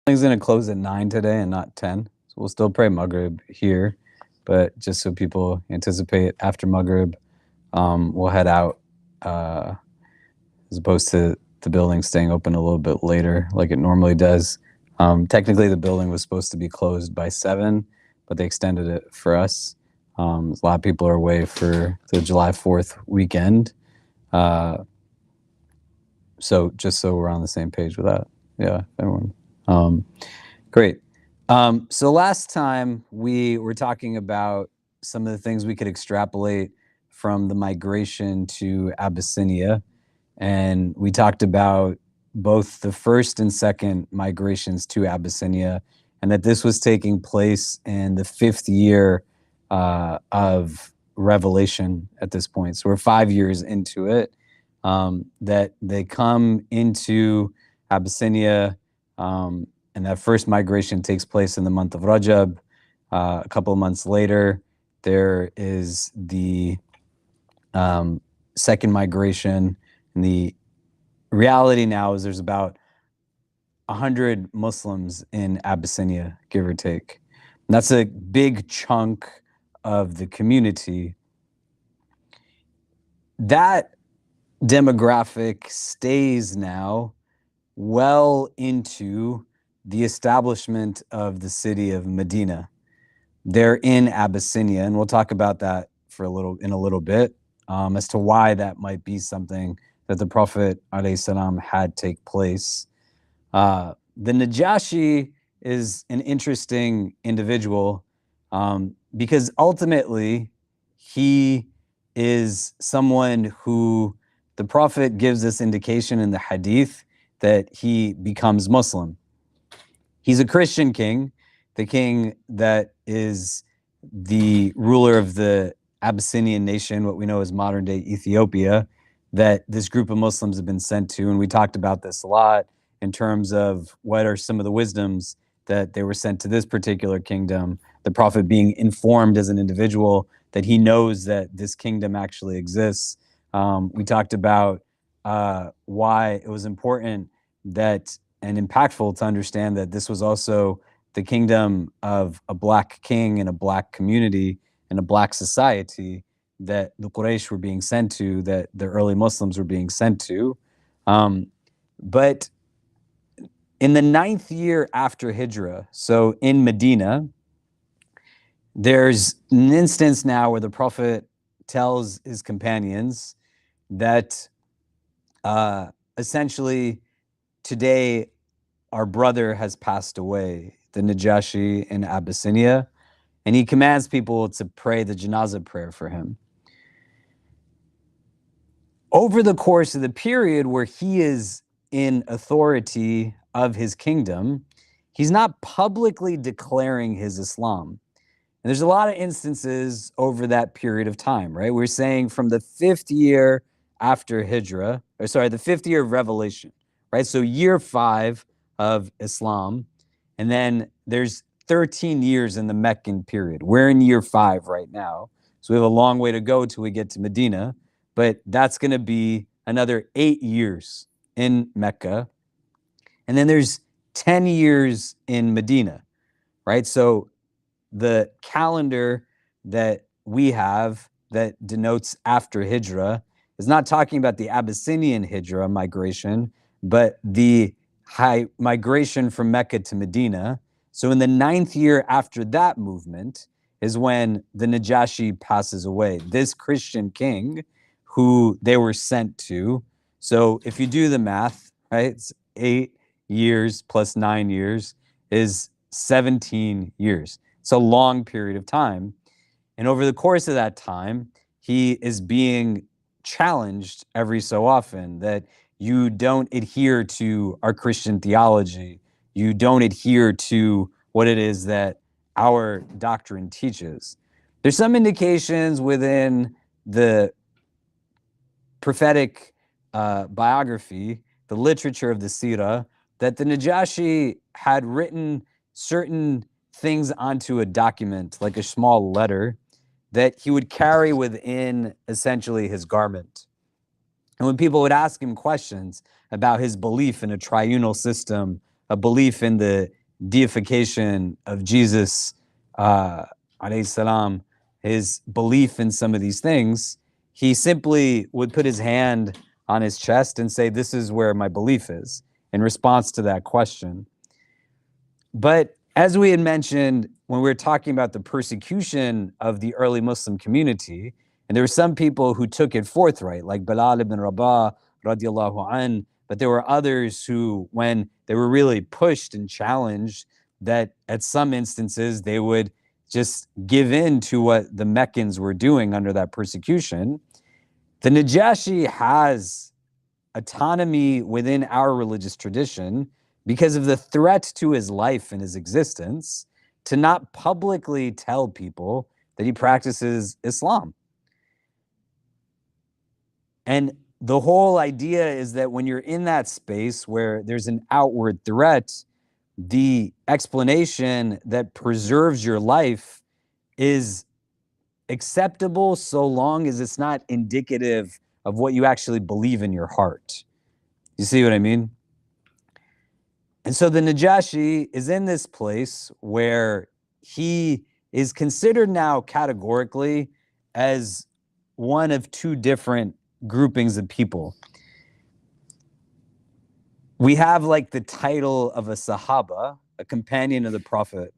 Building's gonna close at 9 today and not 10. So we'll still pray Maghrib here, but just so people anticipate after Maghrib, we'll head out, as opposed to the building staying open a little bit later like it normally does. Technically, the building was supposed to be closed by 7, but they extended it for us. A lot of people are away for the July 4th weekend. So just so we're on the same page with that. Yeah, everyone. Great. So last time we were talking about some of the things we could extrapolate from the migration to Abyssinia. And we talked about both the first and second migrations to Abyssinia, and that this was taking place in the 5th year of Revelation at this point. So we're 5 years into it, that they come into Abyssinia, and that first migration takes place in the month of Rajab. A couple of months later, there is the second migration. And the reality now is there's about 100 Muslims in Abyssinia, give or take. And that's a big chunk of the community. That demographic stays now well into the establishment of the city of Medina. They're in Abyssinia, and we'll talk about that for in a little bit, as to why that might be something that the Prophet ﷺ had take place. The Najashi is an interesting individual, because ultimately he is someone who the Prophet gives this indication in the Hadith that he becomes Muslim. He's a Christian king, the king that is the ruler of the Abyssinian nation, what we know as modern-day Ethiopia, that this group of Muslims have been sent to. And we talked about this a lot in terms of what are some of the wisdoms that they were sent to this particular kingdom, the Prophet being informed as an individual that he knows that this kingdom actually exists. We talked about why it was important that and impactful to understand that this was also the kingdom of a black king and a black community and a black society that the Quraysh were being sent to, that the early Muslims were being sent to. But in the 9th year after Hijrah, so in Medina, there's an instance now where the Prophet tells his companions that essentially today our brother has passed away, the Najashi in Abyssinia, and he commands people to pray the janazah prayer for him. Over the course of the period where he is in authority of his kingdom, he's not publicly declaring his Islam. And there's a lot of instances over that period of time, right? We're saying from the 5th year after Hijrah, the 5th year of Revelation, right? So year 5 of Islam, and then there's 13 years in the Meccan period. We're in year 5 right now, so we have a long way to go till we get to Medina, but that's going to be another 8 years in Mecca, and then there's 10 years in Medina, right? So the calendar that we have that denotes after Hijrah is not talking about the Abyssinian Hijrah migration, but the high migration from Mecca to Medina. So in the 9th year after that movement is when the Najashi passes away, this Christian king who they were sent to. So if you do the math, right, it's 8 years plus 9 years is 17 years. It's a long period of time. And over the course of that time, he is being challenged every so often that you don't adhere to our Christian theology. You don't adhere to what it is that our doctrine teaches. There's some indications within the prophetic biography, the literature of the Seerah, that the Najashi had written certain things onto a document, like a small letter, that he would carry within essentially his garment. And when people would ask him questions about his belief in a triunal system a belief in the deification of Jesus, alayhi salam, his belief in some of these things, he simply would put his hand on his chest and say, this is where my belief is, in response to that question. But as we had mentioned, when we were talking about the persecution of the early Muslim community, and there were some people who took it forthright, like Bilal ibn Rabah, radiallahu an, but there were others who, when they were really pushed and challenged, that at some instances they would just give in to what the Meccans were doing under that persecution. The Najashi has autonomy within our religious tradition because of the threat to his life and his existence to not publicly tell people that he practices Islam. And the whole idea is that when you're in that space where there's an outward threat, the explanation that preserves your life is acceptable so long as it's not indicative of what you actually believe in your heart. You see what I mean? And so the Najashi is in this place where he is considered now categorically as one of two different groupings of people. We have like the title of a Sahaba, a companion of the Prophet,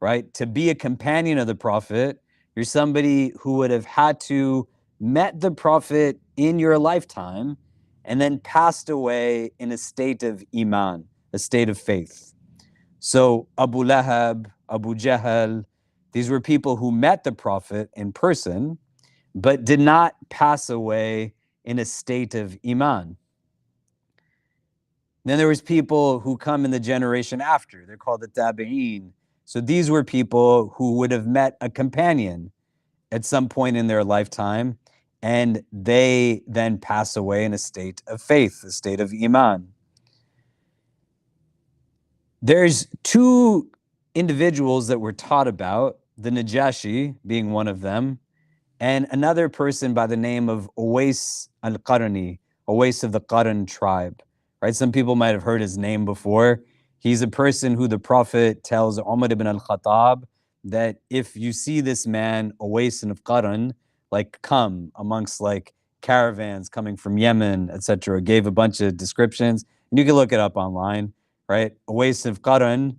right? To be a companion of the Prophet, you're somebody who would have had to met the Prophet in your lifetime and then passed away in a state of Iman, a state of faith. So Abu Lahab, Abu Jahl, these were people who met the Prophet in person, but did not pass away in a state of Iman. Then there was people who come in the generation after. They're called the Tabi'een. So these were people who would have met a companion at some point in their lifetime, and they then pass away in a state of faith, a state of Iman. There's two individuals that we're taught about, the Najashi being one of them, and another person by the name of Uwais al-Qarni, Uwais of the Qarn tribe, right? Some people might have heard his name before. He's a person who the Prophet tells Umar ibn al-Khattab that if you see this man, Uwais of Qarn, like come amongst like caravans coming from Yemen, etc., gave a bunch of descriptions, and you can look it up online, right? Uwais of Qarn,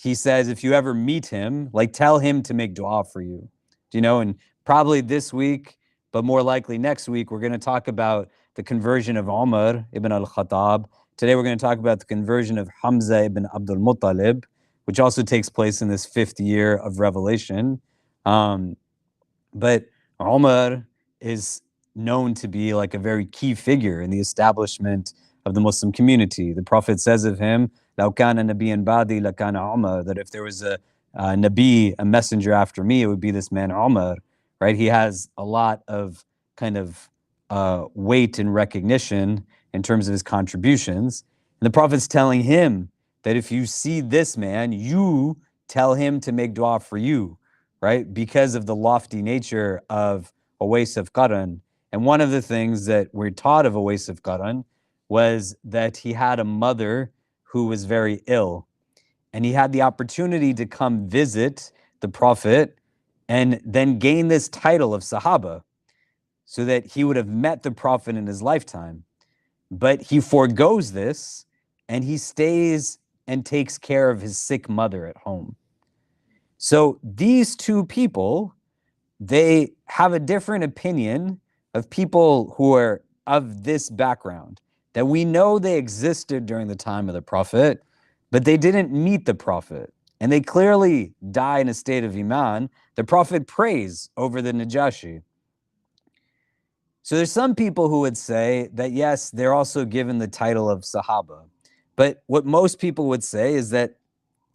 he says, if you ever meet him, like tell him to make dua for you, you know, and probably this week, but more likely next week, we're going to talk about the conversion of Umar ibn al-Khattab. Today, we're going to talk about the conversion of Hamza ibn Abdul Muttalib, which also takes place in this 5th year of revelation. But Umar is known to be like a very key figure in the establishment of the Muslim community. The Prophet says of him, لَوْ كَانَ نَبِيًّا بَعْدِي لَكَانَ عُمَرَ, that if there was a Nabi, a messenger after me, it would be this man Umar, right? He has a lot of kind of weight and recognition in terms of his contributions. And the Prophet's telling him that if you see this man, you tell him to make dua for you, right? Because of the lofty nature of Uwais of Qarn. And one of the things that we're taught of Uwais of Qarn was that he had a mother who was very ill. And he had the opportunity to come visit the Prophet and then gain this title of Sahaba so that he would have met the Prophet in his lifetime. But he forgoes this and he stays and takes care of his sick mother at home. So these two people, they have a different opinion of people who are of this background, that we know they existed during the time of the Prophet, but they didn't meet the Prophet. And they clearly die in a state of Iman. The Prophet prays over the Najashi. So there's some people who would say that, yes, they're also given the title of Sahaba. But what most people would say is that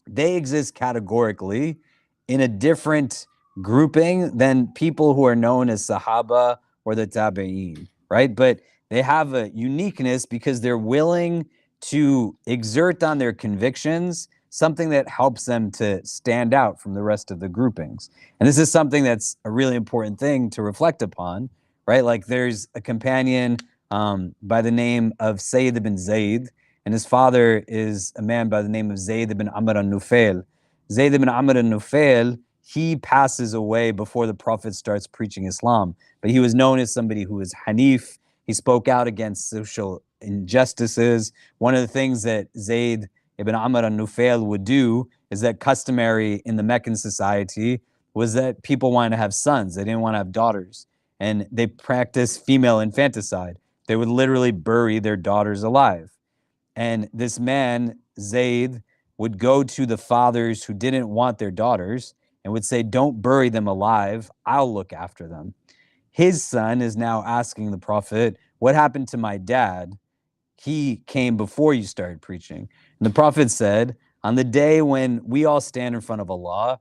they exist categorically in a different grouping than people who are known as Sahaba or the Tabi'een, right? But they have a uniqueness because they're willing to exert on their convictions something that helps them to stand out from the rest of the groupings. And this is something that's a really important thing to reflect upon, right? Like there's a companion by the name of Sayyid ibn Zayd, and his father is a man by the name of Zayd ibn Amr al-Nufail. Zayd ibn Amr al-Nufail, he passes away before the Prophet starts preaching Islam, but he was known as somebody who was Hanif. He spoke out against social injustices. One of the things that Zayd ibn Amr al-Nufail would do is that customary in the Meccan society was that people wanted to have sons. They didn't want to have daughters. And they practiced female infanticide. They would literally bury their daughters alive. And this man, Zayd, would go to the fathers who didn't want their daughters and would say, don't bury them alive. I'll look after them. His son is now asking the Prophet, what happened to my dad? He came before you started preaching. And the Prophet said, on the day when we all stand in front of Allah,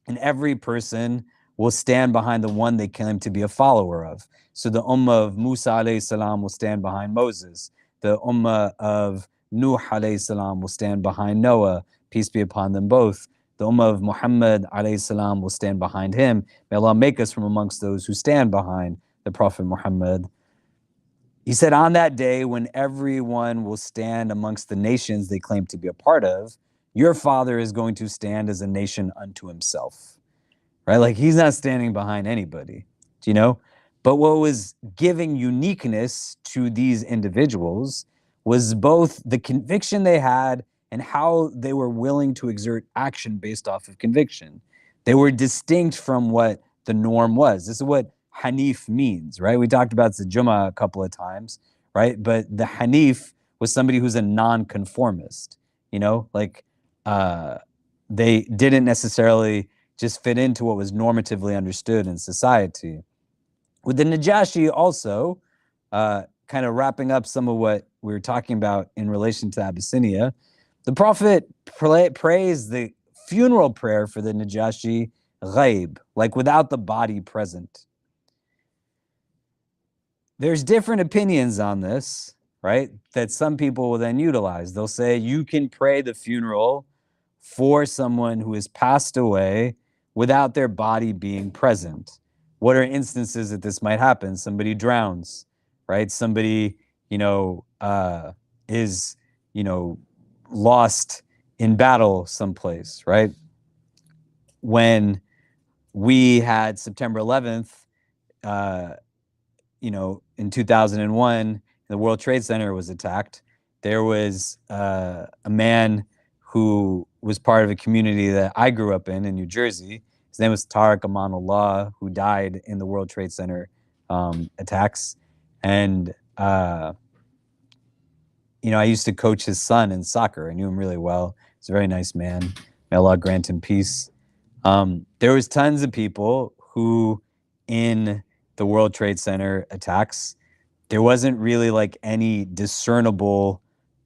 and every person will stand behind the one they claim to be a follower of. So the ummah of Musa alayhi salam will stand behind Moses. The ummah of Nuh alayhi salam will stand behind Noah, peace be upon them both. The ummah of Muhammad alayhi salam will stand behind him. May Allah make us from amongst those who stand behind the Prophet Muhammad. He said, on that day when everyone will stand amongst the nations they claim to be a part of, your father is going to stand as a nation unto himself, right? Like he's not standing behind anybody, do you know? But what was giving uniqueness to these individuals was both the conviction they had and how they were willing to exert action based off of conviction. They were distinct from what the norm was. This is what Hanif means, right? We talked about the Jummah a couple of times, right? But the Hanif was somebody who's a non-conformist, you know, like they didn't necessarily just fit into what was normatively understood in society. With the Najashi also, kind of wrapping up some of what we were talking about in relation to Abyssinia, the Prophet prays the funeral prayer for the Najashi ghaib, like without the body present. There's different opinions on this, right? That some people will then utilize. They'll say you can pray the funeral for someone who has passed away without their body being present. What are instances that this might happen? Somebody drowns, right? Somebody, is, lost in battle someplace, right? When we had September 11th, in 2001, the World Trade Center was attacked. There was a man who was part of a community that I grew up in New Jersey. His name was Tariq Amanullah, who died in the World Trade Center attacks. And, I used to coach his son in soccer. I knew him really well. He's a very nice man. May Allah grant him peace. There was tons of people who, in the World Trade Center attacks, there wasn't really like any discernible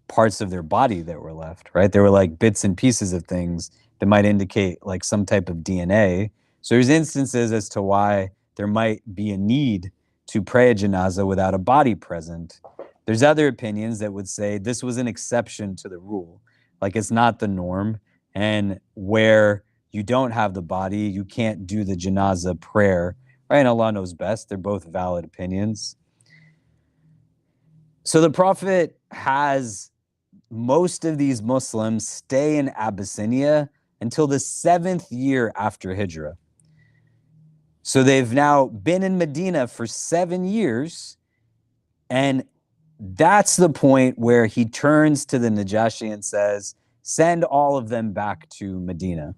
parts of their body that were left, right? There were like bits and pieces of things that might indicate like some type of DNA. So there's instances as to why there might be a need to pray a janazah without a body present. There's other opinions that would say this was an exception to the rule. Like it's not the norm. And where you don't have the body, you can't do the janazah prayer, right? And Allah knows best. They're both valid opinions. So the Prophet has most of these Muslims stay in Abyssinia until the 7th year after Hijrah. So they've now been in Medina for 7 years, and that's the point where he turns to the Najashi and says, send all of them back to Medina.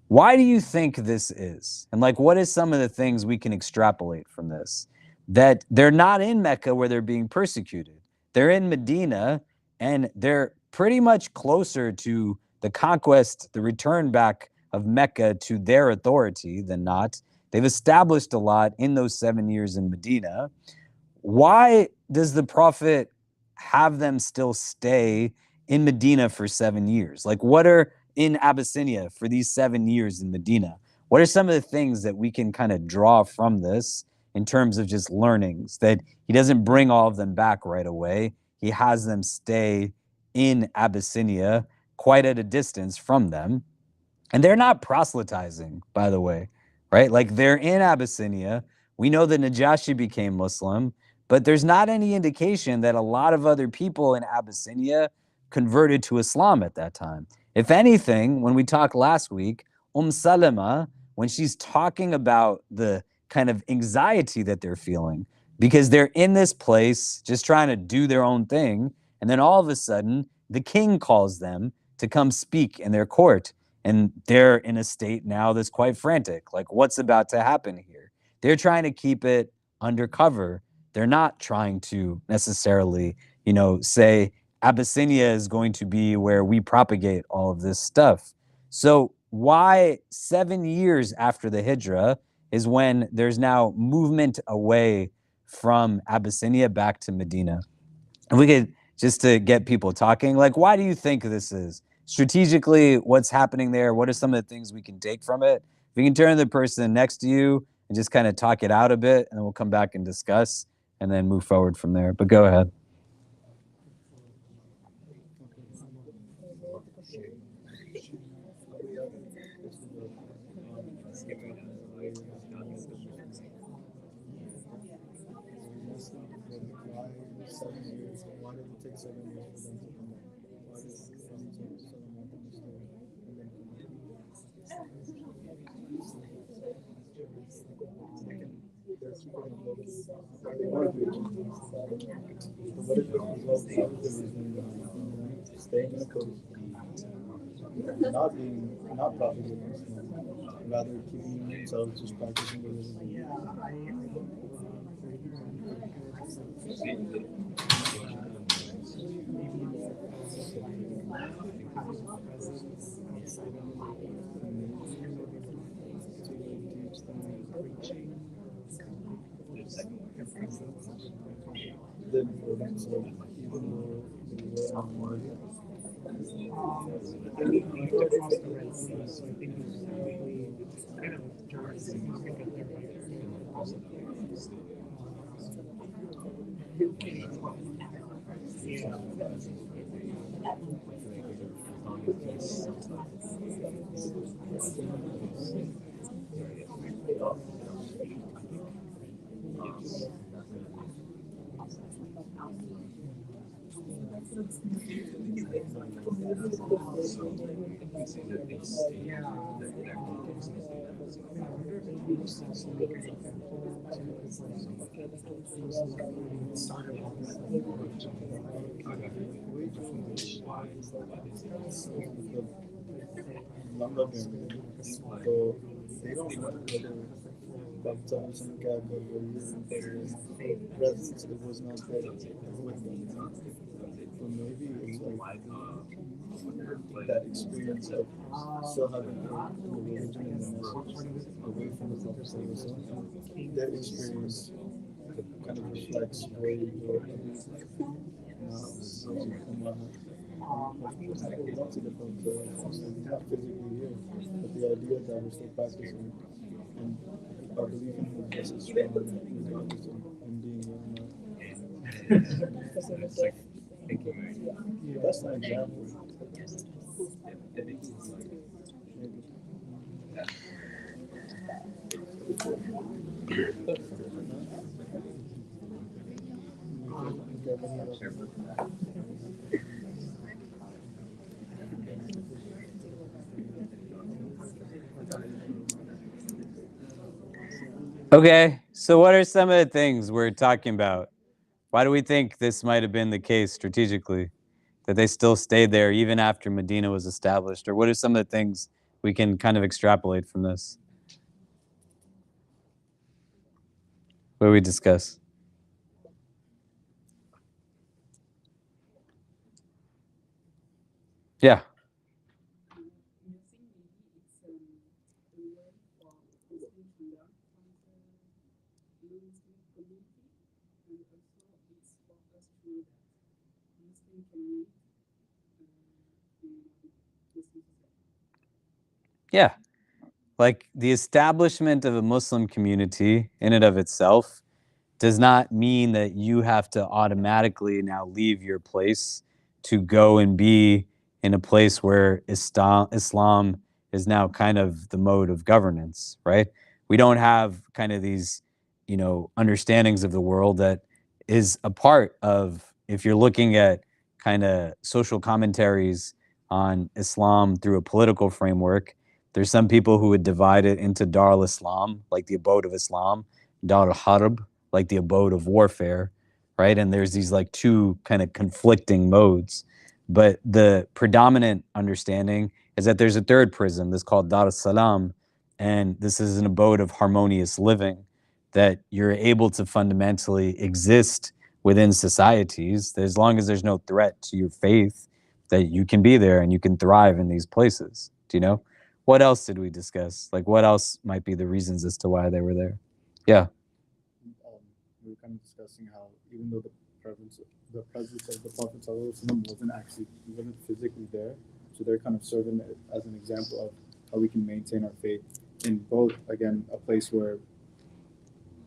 Why do you think this is? And like, what is some of the things we can extrapolate from this? That they're not in Mecca where they're being persecuted. They're in Medina, and they're pretty much closer to the conquest, the return back of Mecca to their authority than not. They've established a lot in those 7 years in Medina. Why does the Prophet have them still stay in Medina for 7 years? Like, what are in Abyssinia for these 7 years in Medina? What are some of the things that we can kind of draw from this in terms of just learnings? That he doesn't bring all of them back right away. He has them stay in Abyssinia quite at a distance from them. And they're not proselytizing, by the way, right? Like they're in Abyssinia. We know that Najashi became Muslim, But there's not any indication that a lot of other people in Abyssinia converted to Islam at that time. If anything, when we talked last week, Salama, when she's talking about the kind of anxiety that they're feeling, because they're in this place just trying to do their own thing, and then all of a sudden, the king calls them to come speak in their court, and they're in a state now that's quite frantic. Like, what's about to happen here? They're trying to keep it undercover. They're not trying to necessarily, say Abyssinia is going to be where we propagate all of this stuff. So why 7 years after the Hijrah is when there's now movement away from Abyssinia back to Medina? And we could, just to get people talking, like, why do you think this is? Strategically, what's happening there? What are some of the things we can take from it? If you can turn to the person next to you and just kind of talk it out a bit, and then we'll come back and discuss and then move forward from there. But go ahead. Not propagating Islam, rather keeping themselves just practicing religion. The importance of even though they were on So they don't know whether baptized in God it was not there with them. So maybe it's like that experience of still having the religion and the message away from the Prophet Sallallahu. That experience kind of reflects where you go now. So not to the point not physically here, but the idea that we're still practicing and our belief in Him is as strong regardless of Him being here or not. That's an example. Okay, so what are some of the things we're talking about? Why do we think this might have been the case strategically, that they still stayed there even after Medina was established? Or what are some of the things we can kind of extrapolate from this? What do we discuss? Yeah. Yeah. Like the establishment of a Muslim community in and of itself does not mean that you have to automatically now leave your place to go and be in a place where Islam is now kind of the mode of governance, right? We don't have kind of these, understandings of the world that is a part of, if you're looking at kind of social commentaries on Islam through a political framework, there's some people who would divide it into Dar al-Islam, like the abode of Islam, Dar al-Harb, like the abode of warfare, right? And there's these like two kind of conflicting modes. But the predominant understanding is that there's a third prism that's called Dar al-Salam, and this is an abode of harmonious living, that you're able to fundamentally exist within societies, that as long as there's no threat to your faith, that you can be there and you can thrive in these places. Do you know? What else did we discuss? Like, what else might be the reasons as to why they were there? Yeah. We were kind of discussing how even though the presence of the Prophet wasn't physically there, so they're kind of serving it as an example of how we can maintain our faith in both, again, a place where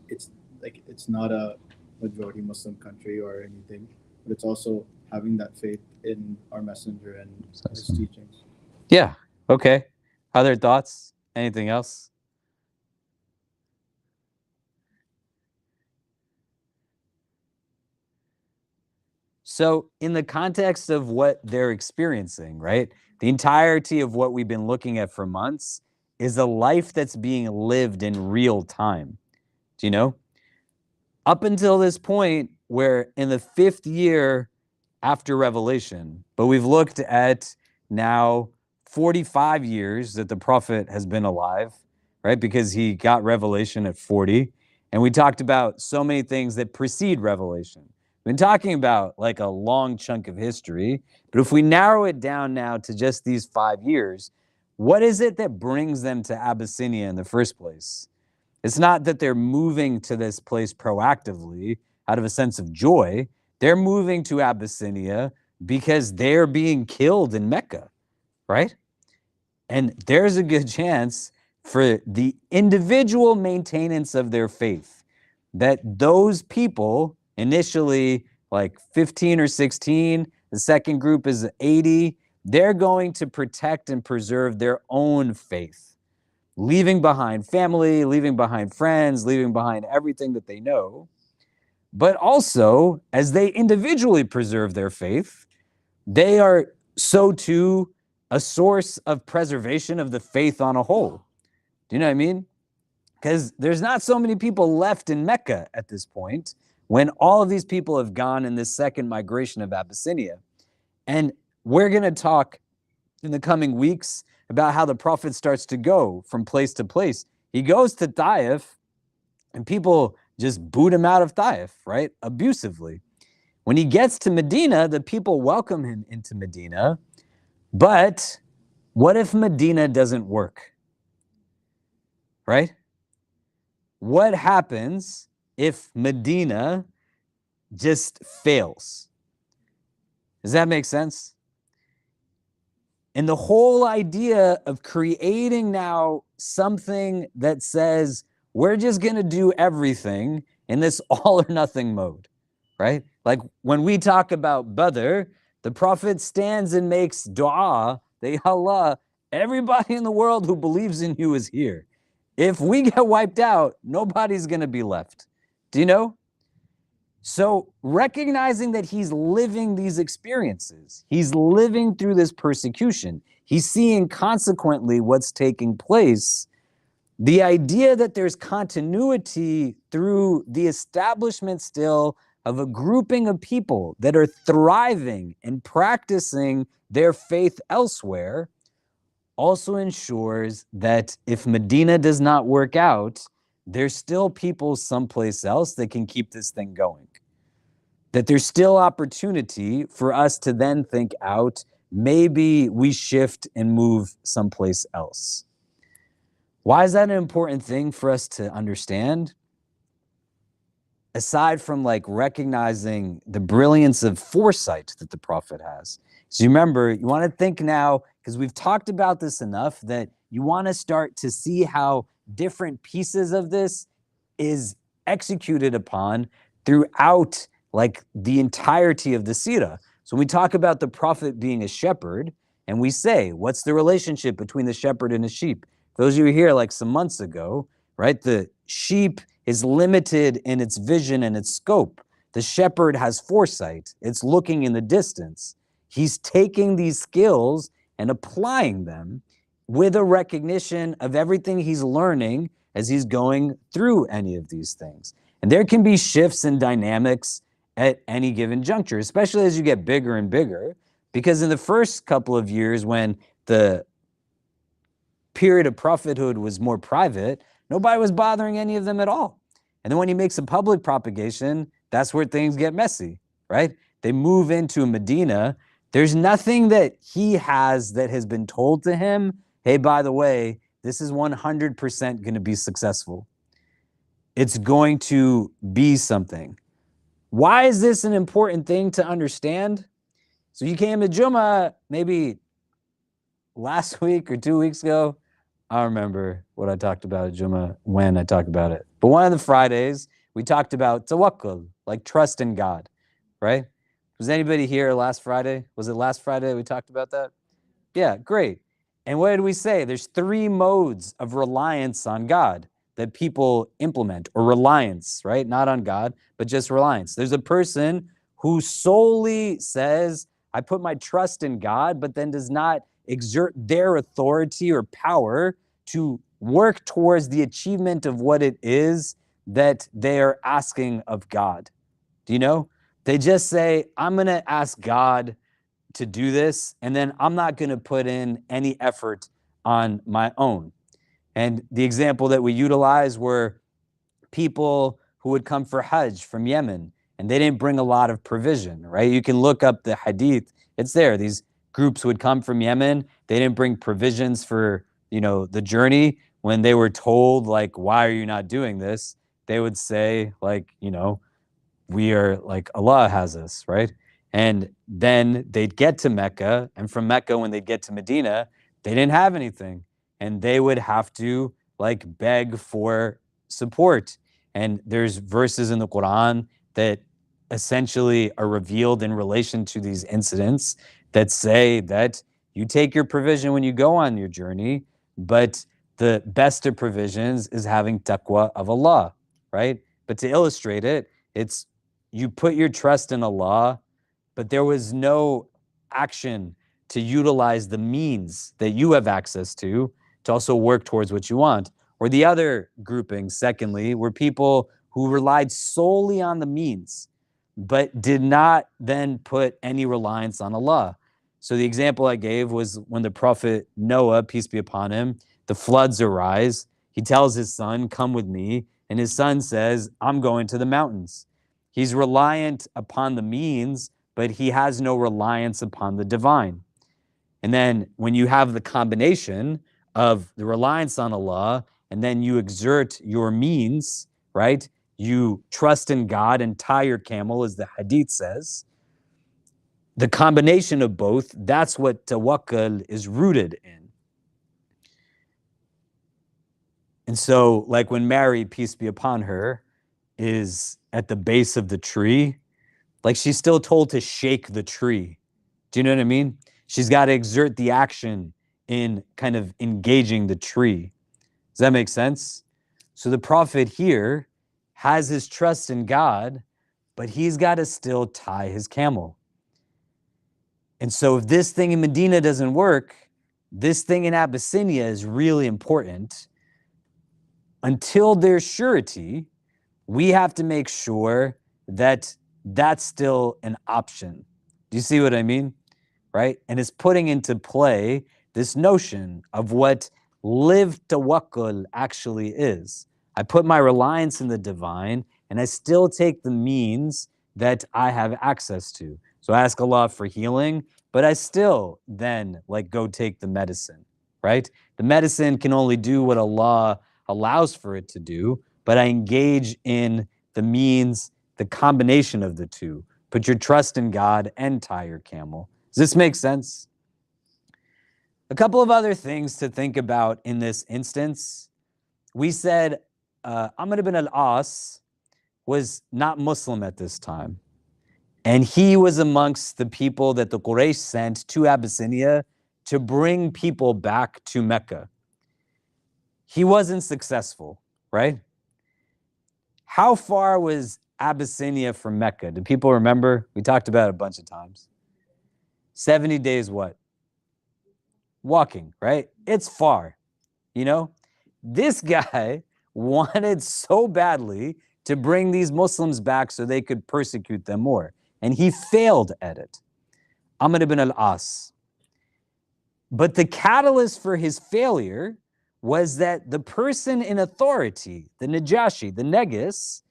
it's not a majority Muslim country or anything, but it's also having that faith in our messenger and his teachings. Yeah. Okay. Other thoughts? Anything else? So in the context of what they're experiencing, right? The entirety of what we've been looking at for months is a life that's being lived in real time. Do you know? Up until this point, where in the 5th year after Revelation, but we've looked at now 45 years that the Prophet has been alive, right? Because he got Revelation at 40. And we talked about so many things that precede Revelation. We've been talking about like a long chunk of history, but if we narrow it down now to just these 5 years, what is it that brings them to Abyssinia in the first place? It's not that they're moving to this place proactively out of a sense of joy. They're moving to Abyssinia because they're being killed in Mecca, right? And there's a good chance for the individual maintenance of their faith that those people, initially like 15 or 16, the second group is 80, they're going to protect and preserve their own faith, leaving behind family, leaving behind friends, leaving behind everything that they know. But also, as they individually preserve their faith, they are so too a source of preservation of the faith on a whole. Do you know what I mean? Because there's not so many people left in Mecca at this point when all of these people have gone in this second migration of Abyssinia. And we're going to talk in the coming weeks about how the Prophet starts to go from place to place. He goes to Taif, and people just boot him out of Taif, right? Abusively. When he gets to Medina, the people welcome him into Medina. But what if Medina doesn't work? Right? What happens if Medina just fails? Does that make sense? And the whole idea of creating now something that says, we're just going to do everything in this all or nothing mode, right? Like when we talk about Badr, the Prophet stands and makes dua, that Allah, everybody in the world who believes in you is here. If we get wiped out, nobody's going to be left. Do you know? So recognizing that he's living these experiences, he's living through this persecution, he's seeing consequently what's taking place. The idea that there's continuity through the establishment still of a grouping of people that are thriving and practicing their faith elsewhere also ensures that if Medina does not work out, there's still people someplace else that can keep this thing going. That there's still opportunity for us to then think out, maybe we shift and move someplace else. Why is that an important thing for us to understand? Aside from like recognizing the brilliance of foresight that the Prophet has. So you remember, you want to think now, because we've talked about this enough, that you want to start to see how different pieces of this is executed upon throughout like the entirety of the Seerah. So when we talk about the Prophet being a shepherd, and we say, what's the relationship between the shepherd and the sheep? Those of you who were here like some months ago, right? The sheep is limited in its vision and its scope. The shepherd has foresight. It's looking in the distance. He's taking these skills and applying them with a recognition of everything he's learning as he's going through any of these things. And there can be shifts in dynamics at any given juncture, especially as you get bigger and bigger, because in the first couple of years when the period of prophethood was more private, nobody was bothering any of them at all. And then when he makes a public propagation, that's where things get messy, right? They move into Medina. There's nothing that he has that has been told to him, hey, by the way, this is 100% going to be successful. It's going to be something. Why is this an important thing to understand? So you came to Jummah maybe last week or 2 weeks ago. I don't remember what I talked about at Jummah, when I talked about it. But one of the Fridays, we talked about tawakkul, like trust in God, right? Was anybody here last Friday? Was it last Friday we talked about that? Yeah, great. And what did we say? There's 3 modes of reliance on God that people implement, or reliance, right? Not on God, but just reliance. There's a person who solely says, I put my trust in God, but then does not exert their authority or power to work towards the achievement of what it is that they are asking of God. Do you know? They just say, I'm going to ask God to do this, and then I'm not going to put in any effort on my own. And the example that we utilize were people who would come for Hajj from Yemen, and they didn't bring a lot of provision, right? You can look up the hadith. It's there. These groups would come from Yemen. They didn't bring provisions for, the journey. When they were told, like, why are you not doing this? They would say, like, we are, like, Allah has us, right? And then they'd get to Mecca, and from Mecca, when they'd get to Medina, they didn't have anything. And they would have to, like, beg for support. And there's verses in the Quran that essentially are revealed in relation to these incidents that say that you take your provision when you go on your journey, but the best of provisions is having taqwa of Allah, right? But to illustrate it, it's you put your trust in Allah, but there was no action to utilize the means that you have access to also work towards what you want. Or the other grouping, secondly, were people who relied solely on the means, but did not then put any reliance on Allah. So the example I gave was when the prophet Noah, peace be upon him, the floods arise. He tells his son, come with me. And his son says, I'm going to the mountains. He's reliant upon the means, but he has no reliance upon the divine. And then when you have the combination of the reliance on Allah, and then you exert your means, right? You trust in God and tie your camel, as the hadith says. The combination of both, that's what tawakkul is rooted in. And so, like when Mary, peace be upon her, is at the base of the tree, like she's still told to shake the tree. Do you know what I mean? She's got to exert the action in kind of engaging the tree. Does that make sense? So the prophet here has his trust in God, but he's got to still tie his camel. And so if this thing in Medina doesn't work, this thing in Abyssinia is really important. Until there's surety, we have to make sure that that's still an option. Do you see what I mean? Right? And it's putting into play this notion of what lived tawakkul actually is. I put my reliance in the divine, and I still take the means that I have access to. So I ask Allah for healing, but I still then go take the medicine, right? The medicine can only do what Allah allows for it to do, but I engage in the means, the combination of the two. Put your trust in God and tie your camel. Does this make sense? A couple of other things to think about in this instance. We said Amr ibn al-As was not Muslim at this time. And he was amongst the people that the Quraysh sent to Abyssinia to bring people back to Mecca. He wasn't successful, right? How far was Abyssinia from Mecca? Do people remember? We talked about it a bunch of times. 70 days what? Walking, right? It's far, you know? This guy wanted so badly to bring these Muslims back so they could persecute them more. And he failed at it. Amr ibn al-As. But the catalyst for his failure was that the person in authority, the Najashi, the Negus,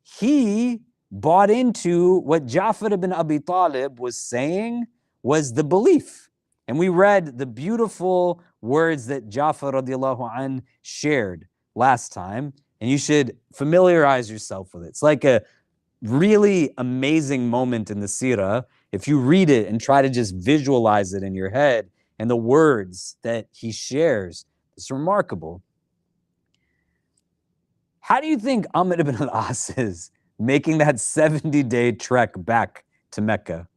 he bought into what Ja'far ibn Abi Talib was saying was the belief. And we read the beautiful words that Ja'far radiallahu anh shared last time, and you should familiarize yourself with it. It's like a really amazing moment in the Seerah. If you read it and try to just visualize it in your head and the words that he shares, it's remarkable. How do you think Amr ibn al-As is making that 70-day trek back to Mecca?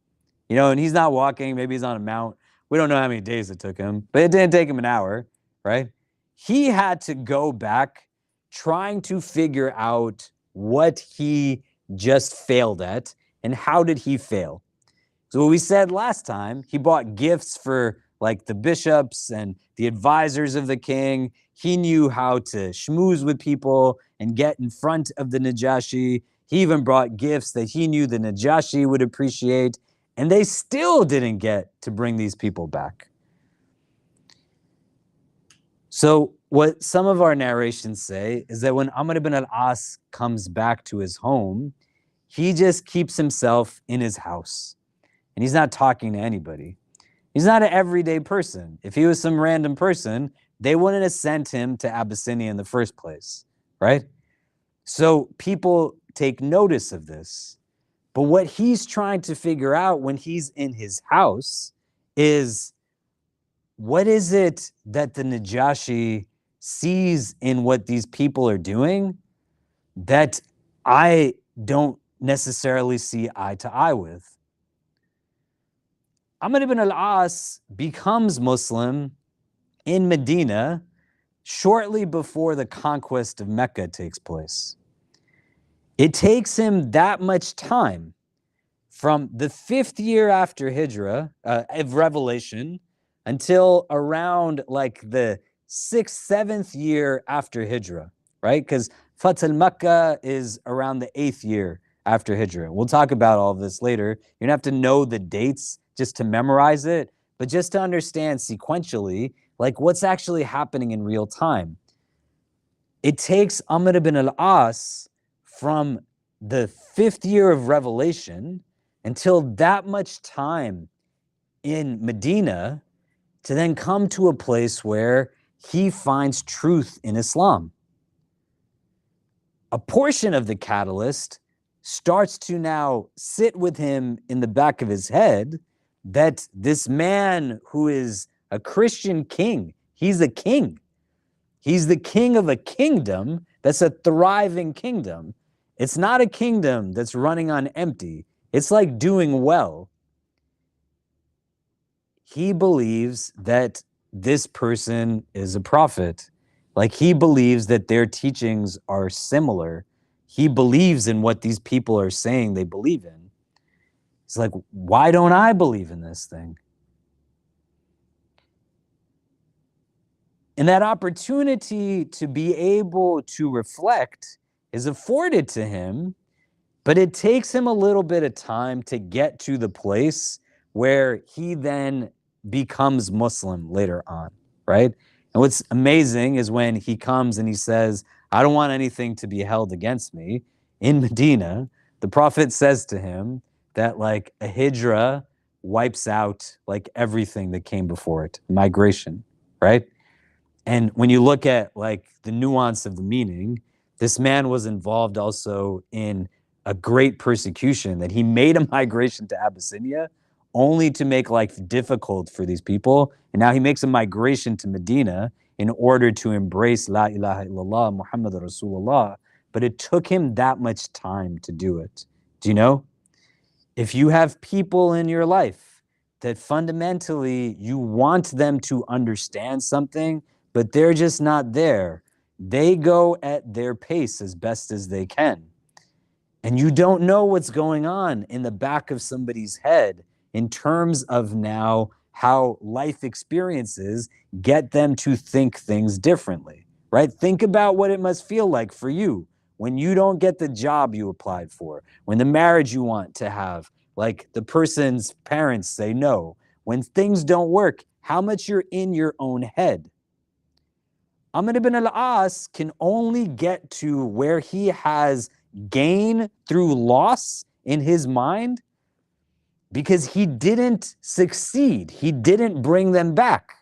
You know, and he's not walking, maybe he's on a mount. We don't know how many days it took him, but it didn't take him an hour, right? He had to go back trying to figure out what he just failed at and how did he fail. So what we said last time, he bought gifts for like the bishops and the advisors of the king. He knew how to schmooze with people and get in front of the Najashi. He even brought gifts that he knew the Najashi would appreciate, and they still didn't get to bring these people back. So what some of our narrations say is that when Amr ibn al-As comes back to his home, he just keeps himself in his house, and he's not talking to anybody. He's not an everyday person. If he was some random person, they wouldn't have sent him to Abyssinia in the first place, right? So people take notice of this. But what he's trying to figure out when he's in his house is, what is it that the Najashi sees in what these people are doing that I don't necessarily see eye to eye with? Amr ibn al-As becomes Muslim in Medina shortly before the conquest of Mecca takes place. It takes him that much time from the 5th year after Hijrah, of Revelation, until around like the 6th, 7th year after Hijrah, right? Because Fath al-Makkah is around the 8th year after Hijrah. We'll talk about all of this later. You don't have to know the dates just to memorize it, but just to understand sequentially, like what's actually happening in real time. It takes Amr ibn al-As from the 5th year of Revelation until that much time in Medina to then come to a place where he finds truth in Islam. A portion of the catalyst starts to now sit with him in the back of his head that this man who is a Christian king, he's a king. He's the king of a kingdom that's a thriving kingdom. It's not a kingdom that's running on empty. It's like doing well. He believes that this person is a prophet. Like he believes that their teachings are similar. He believes in what these people are saying they believe in. He's like, why don't I believe in this thing? And that opportunity to be able to reflect is afforded to him, but it takes him a little bit of time to get to the place where he then becomes Muslim later on, right? And what's amazing is when he comes and he says, I don't want anything to be held against me. In Medina, the Prophet says to him that like a hijrah wipes out like everything that came before it, migration, right? And when you look at like the nuance of the meaning, this man was involved also in a great persecution, that he made a migration to Abyssinia only to make life difficult for these people. And now he makes a migration to Medina in order to embrace La ilaha illallah, Muhammad Rasulullah. But it took him that much time to do it. Do you know? If you have people in your life that fundamentally you want them to understand something, but they're just not there, they go at their pace as best as they can. And you don't know what's going on in the back of somebody's head in terms of now how life experiences get them to think things differently, right? Think about what it must feel like for you when you don't get the job you applied for, when the marriage you want to have, like the person's parents say no, when things don't work, how much you're in your own head. Amr ibn al-As can only get to where he has gain through loss in his mind because he didn't succeed. He didn't bring them back.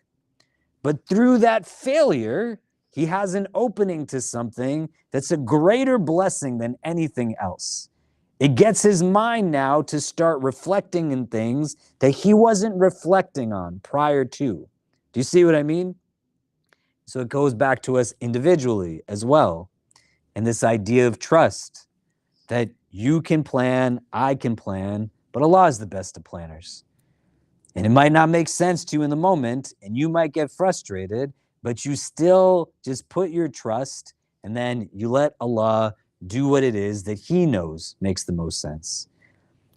But through that failure, he has an opening to something that's a greater blessing than anything else. It gets his mind now to start reflecting in things that he wasn't reflecting on prior to. Do you see what I mean? So it goes back to us individually as well. And this idea of trust, that you can plan, I can plan, but Allah is the best of planners. And it might not make sense to you in the moment, and you might get frustrated, but you still just put your trust, and then you let Allah do what it is that He knows makes the most sense.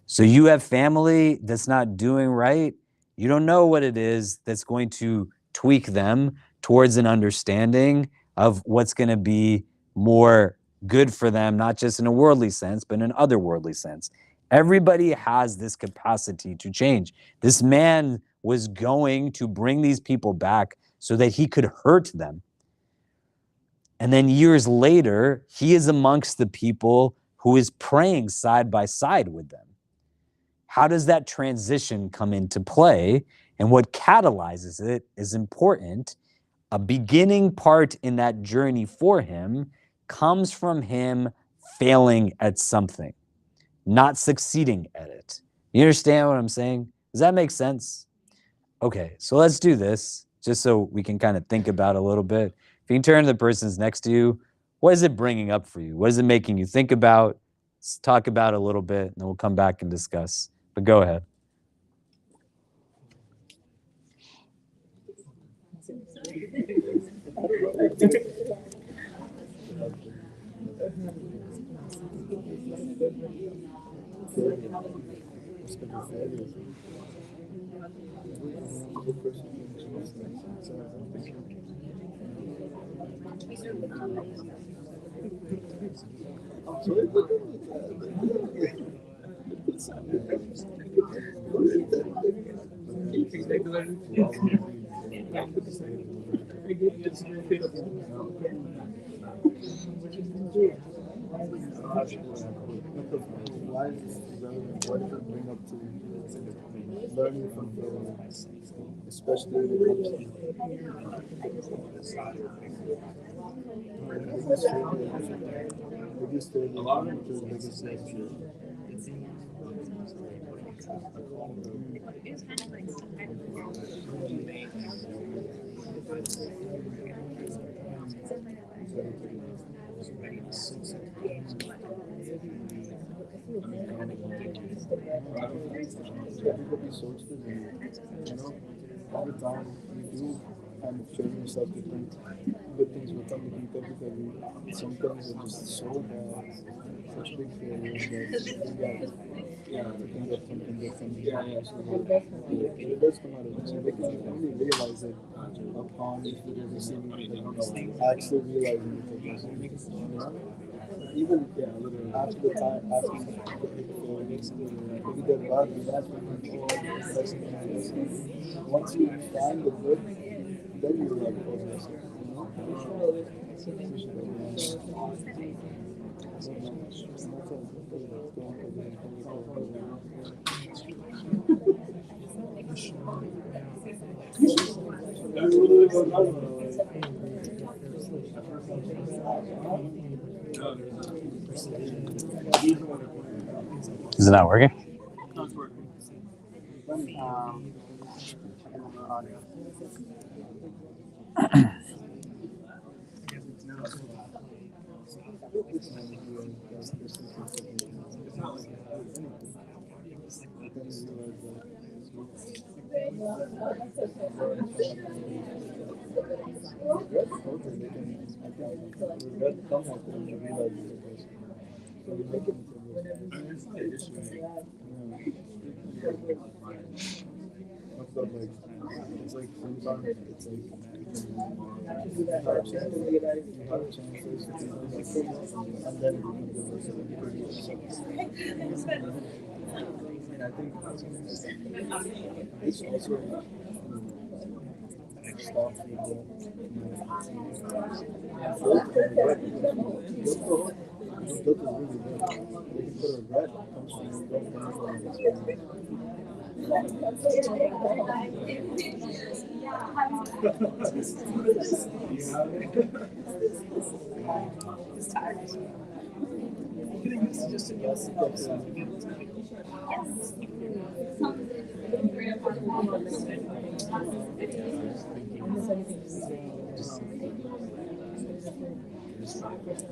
So you have family that's not doing right. You don't know what it is that's going to tweak them towards an understanding of what's going to be more good for them, not just in a worldly sense, but in an otherworldly sense. Everybody has this capacity to change. This man was going to bring these people back so that he could hurt them. And then years later, he is amongst the people who is praying side by side with them. How does that transition come into play? And what catalyzes it is important. A beginning part in that journey for him comes from him failing at something, not succeeding at it. You understand what I'm saying? Does that make sense? Okay, so let's do this just so we can kind of think about it a little bit. If you can turn to the person's next to you, what is it bringing up for you? What is it making you think about? Let's talk about it a little bit, and then we'll come back and discuss. But go ahead. Why is it relevant? What does it bring up to learning from failure, especially when it comes to biggest failure, biggest lesson? Everybody sorts for me. Every time you do kind of train yourself to think good things will come to everybody. Some things are just so bad, such big failures that you can get something different. It does come out of it. So they can only realize it upon receiving it, actually realizing it. Even literally after the time, after maybe they're about to that once you find the good, then you like progress. Is it not working? It's not an issue. I felt like it's like sometimes it's like you have a chance, and then and I think it's also stop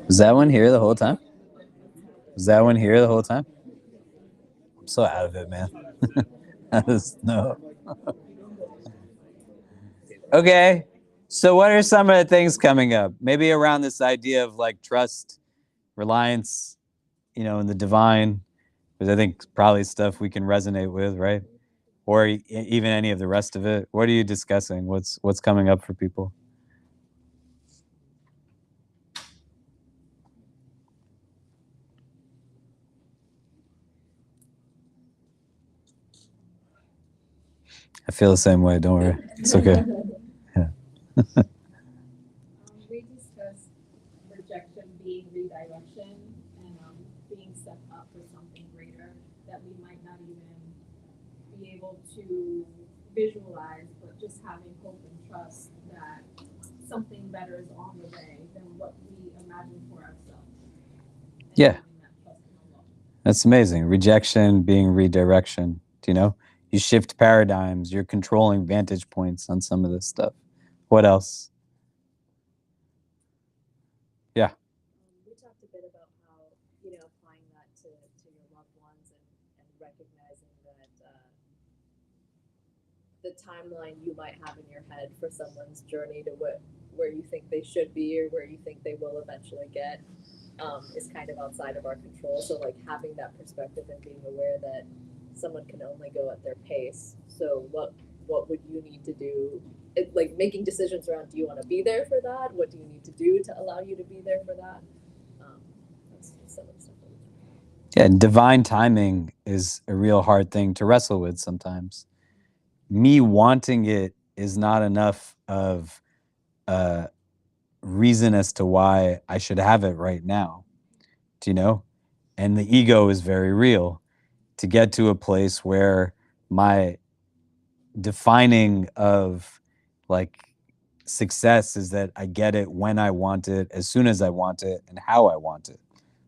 Was that one here the whole time? Was that one here the whole time? I'm so out of it, man. No. Okay. So what are some of the things coming up? Maybe around this idea of like trust, reliance, in the divine, because I think probably stuff we can resonate with, right? Or even any of the rest of it. What are you discussing? What's coming up for people? I feel the same way. Don't worry. It's okay. Yeah. We discussed rejection being redirection and being set up for something greater that we might not even be able to visualize, but just having hope and trust that something better is on the way than what we imagine for ourselves. Yeah. That's amazing. Rejection being redirection. You shift paradigms. You're controlling vantage points on some of this stuff. What else? Yeah. We talked a bit about how, applying that to your loved ones and recognizing that the timeline you might have in your head for someone's journey to where you think they should be or where you think they will eventually get is kind of outside of our control. So like having that perspective and being aware that someone can only go at their pace. So what would you need to do? Like making decisions around, do you want to be there for that? What do you need to do to allow you to be there for that? That's some of the stuff. Yeah, divine timing is a real hard thing to wrestle with sometimes. Me wanting it is not enough of a reason as to why I should have it right now. Do you know? And the ego is very real. To get to a place where my defining of like success is that I get it when I want it, as soon as I want it, and how I want it.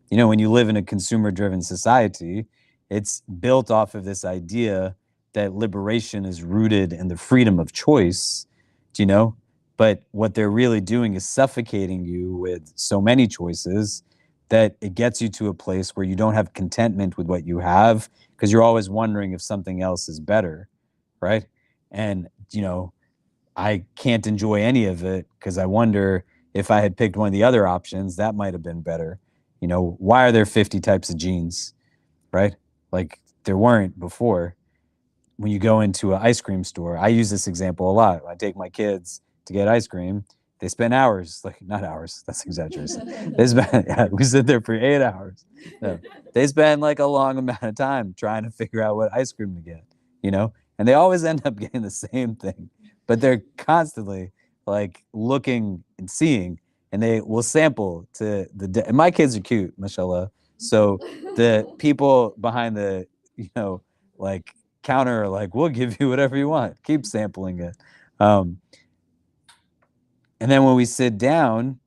When you live in a consumer-driven society, it's built off of this idea that liberation is rooted in the freedom of choice, But what they're really doing is suffocating you with so many choices that it gets you to a place where you don't have contentment with what you have because you're always wondering if something else is better, right? And, I can't enjoy any of it because I wonder if I had picked one of the other options, that might have been better. Why are there 50 types of jeans, right? Like there weren't before. When you go into an ice cream store, I use this example a lot. When I take my kids to get ice cream, they spend hours, like not hours, that's exaggeration. We sit there for 8 hours. No, they spend like a long amount of time trying to figure out what ice cream to get, and they always end up getting the same thing, but they're constantly like looking and seeing, and they will sample to and my kids are cute, mashallah. So the people behind the, like counter are like, we'll give you whatever you want. Keep sampling it. And then when we sit down,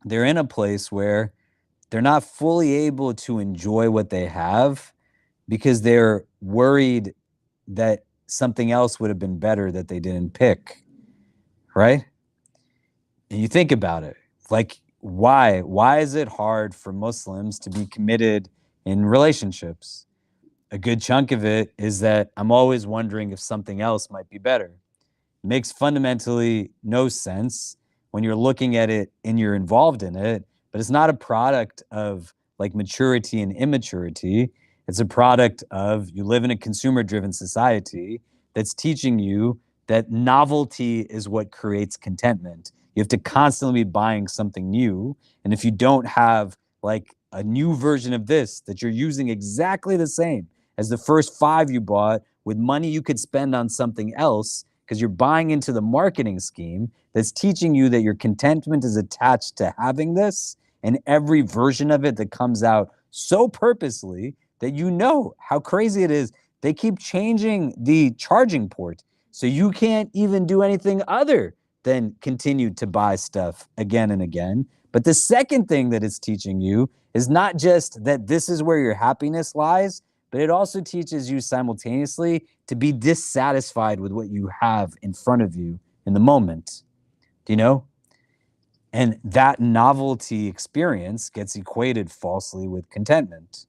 they're in a place where they're not fully able to enjoy what they have because they're worried that something else would have been better that they didn't pick, right? And you think about it, like, why? Why is it hard for Muslims to be committed in relationships? A good chunk of it is that I'm always wondering if something else might be better. It makes fundamentally no sense when you're looking at it and you're involved in it, but it's not a product of like maturity and immaturity. It's a product of you live in a consumer-driven society that's teaching you that novelty is what creates contentment. You have to constantly be buying something new. And if you don't have like a new version of this that you're using exactly the same as the first 5 you bought with money you could spend on something else, because you're buying into the marketing scheme that's teaching you that your contentment is attached to having this, and every version of it that comes out so purposely that you know how crazy it is. They keep changing the charging port, so you can't even do anything other than continue to buy stuff again and again. But the second thing that it's teaching you is not just that this is where your happiness lies, but it also teaches you simultaneously to be dissatisfied with what you have in front of you in the moment. Do you know? And that novelty experience gets equated falsely with contentment.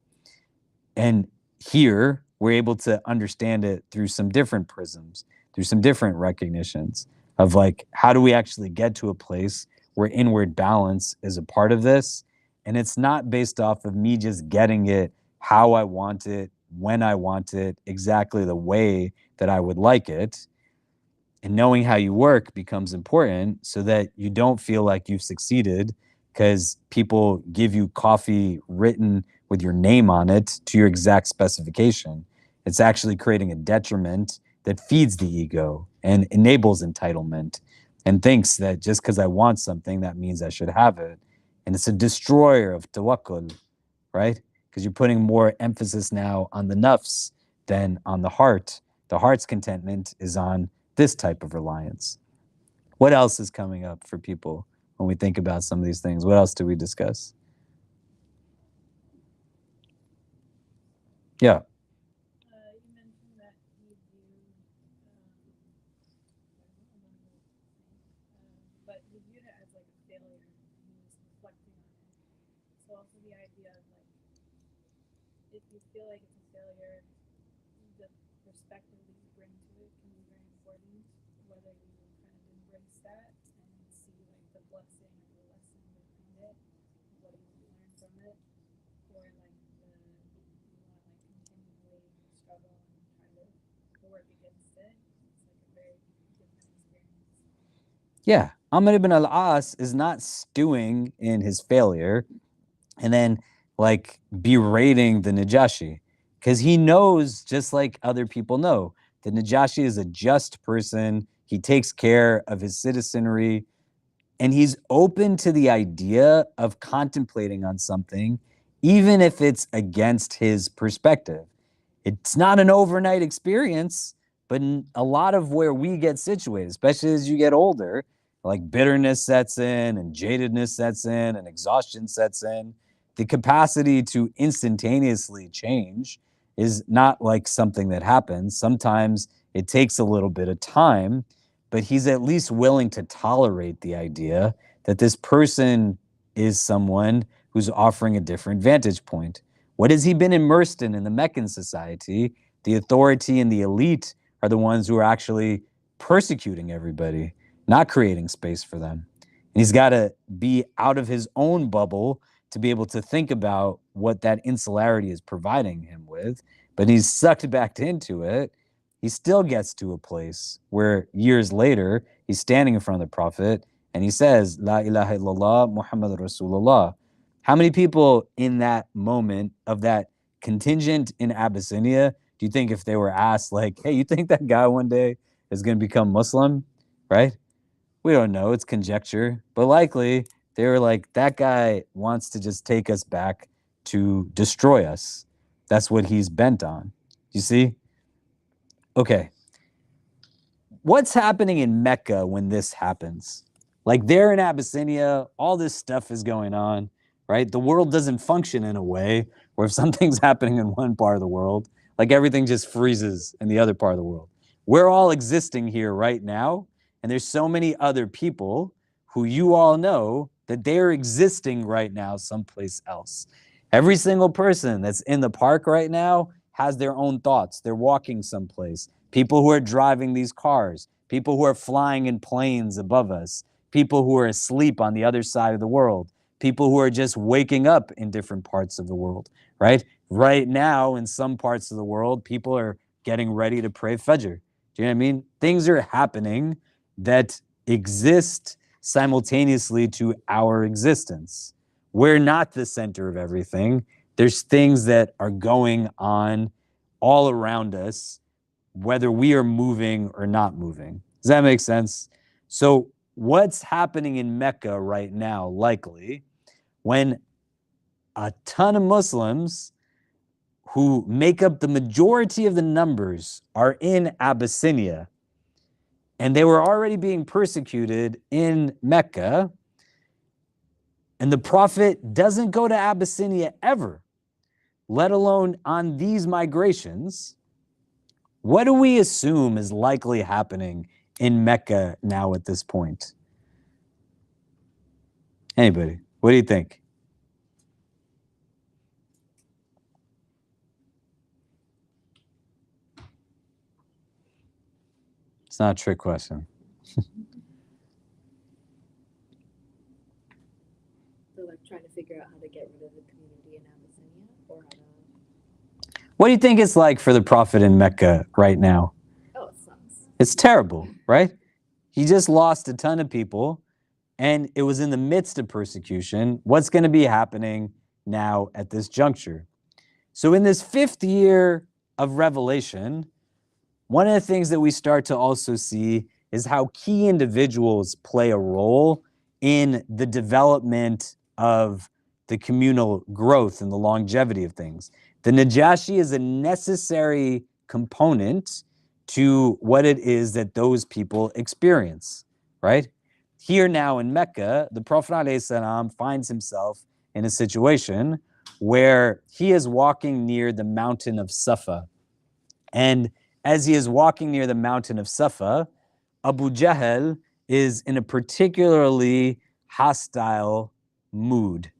And here, we're able to understand it through some different prisms, through some different recognitions of like, how do we actually get to a place where inward balance is a part of this? And it's not based off of me just getting it how I want it, when I want it, exactly the way that I would like it. And knowing how you work becomes important so that you don't feel like you've succeeded because people give you coffee written with your name on it to your exact specification. It's actually creating a detriment that feeds the ego and enables entitlement and thinks that just because I want something, that means I should have it. And it's a destroyer of tawakkul, right? Because you're putting more emphasis now on the nafs than on the heart. The heart's contentment is on this type of reliance. What else is coming up for people when we think about some of these things? What else do we discuss? Yeah. You mentioned that you do, but you viewed it as like a failure, and you was reflecting on it. So also the idea of like, if you feel like it's a failure, the perspective that you bring to it can be very important, whether you kind of embrace that and see like the blessing or the lesson behind it, what do you learn from it, or like you want to like continually struggle and try to work against it. It's like a very different experience. Yeah. Amr ibn al-As is not stewing in his failure and then like berating the Najashi, because he knows, just like other people know, that Najashi is a just person. He takes care of his citizenry, and he's open to the idea of contemplating on something, even if it's against his perspective. It's not an overnight experience, but a lot of where we get situated, especially as you get older, like bitterness sets in and jadedness sets in and exhaustion sets in. The capacity to instantaneously change is not like something that happens. Sometimes it takes a little bit of time, but he's at least willing to tolerate the idea that this person is someone who's offering a different vantage point. What has he been immersed in the Meccan society? The authority and the elite are the ones who are actually persecuting everybody, not creating space for them. And he's got to be out of his own bubble to be able to think about what that insularity is providing him with. But he's sucked back into it. He still gets to a place where years later, he's standing in front of the Prophet and he says, La ilaha illallah, Muhammad Rasulullah. How many people in that moment of that contingent in Abyssinia do you think, if they were asked, like, hey, you think that guy one day is going to become Muslim, right? We don't know. It's conjecture. But likely, they were like, that guy wants to just take us back to destroy us. That's what he's bent on. You see? Okay. What's happening in Mecca when this happens? Like, they're in Abyssinia, all this stuff is going on, right? The world doesn't function in a way where if something's happening in one part of the world, like everything just freezes in the other part of the world. We're all existing here right now, and there's so many other people who you all know that they're existing right now someplace else. Every single person that's in the park right now has their own thoughts. They're walking someplace. People who are driving these cars, people who are flying in planes above us, people who are asleep on the other side of the world, people who are just waking up in different parts of the world, right? Right now, in some parts of the world, people are getting ready to pray Fajr. Do you know what I mean? Things are happening that exist simultaneously to our existence. We're not the center of everything. There's things that are going on all around us, whether we are moving or not moving. Does that make sense? So what's happening in Mecca right now, likely, when a ton of Muslims who make up the majority of the numbers are in Abyssinia, and they were already being persecuted in Mecca, and the Prophet doesn't go to Abyssinia ever, let alone on these migrations. What do we assume is likely happening in Mecca now at this point? Anybody? What do you think? It's not a trick question. They're like trying to figure out how to get rid of the community in Abyssinia, or how to... What do you think it's like for the Prophet in Mecca right now? Oh, it sucks. It's terrible, right? He just lost a ton of people, and it was in the midst of persecution. What's going to be happening now at this juncture? So in this 5th year of Revelation, one of the things that we start to also see is how key individuals play a role in the development of the communal growth and the longevity of things. The Najashi is a necessary component to what it is that those people experience, right? Here now in Mecca, the Prophet ﷺ finds himself in a situation where he is walking near the mountain of Safa. And as he is walking near the mountain of Safa, Abu Jahl is in a particularly hostile mood.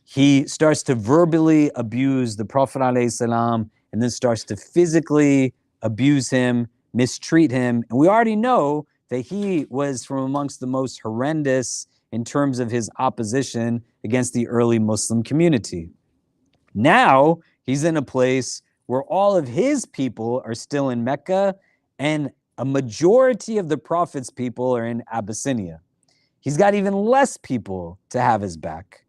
He starts to verbally abuse the Prophet ﷺ and then starts to physically abuse him, mistreat him. And we already know that he was from amongst the most horrendous in terms of his opposition against the early Muslim community. Now he's in a place where all of his people are still in Mecca and a majority of the Prophet's people are in Abyssinia. He's got even less people to have his back.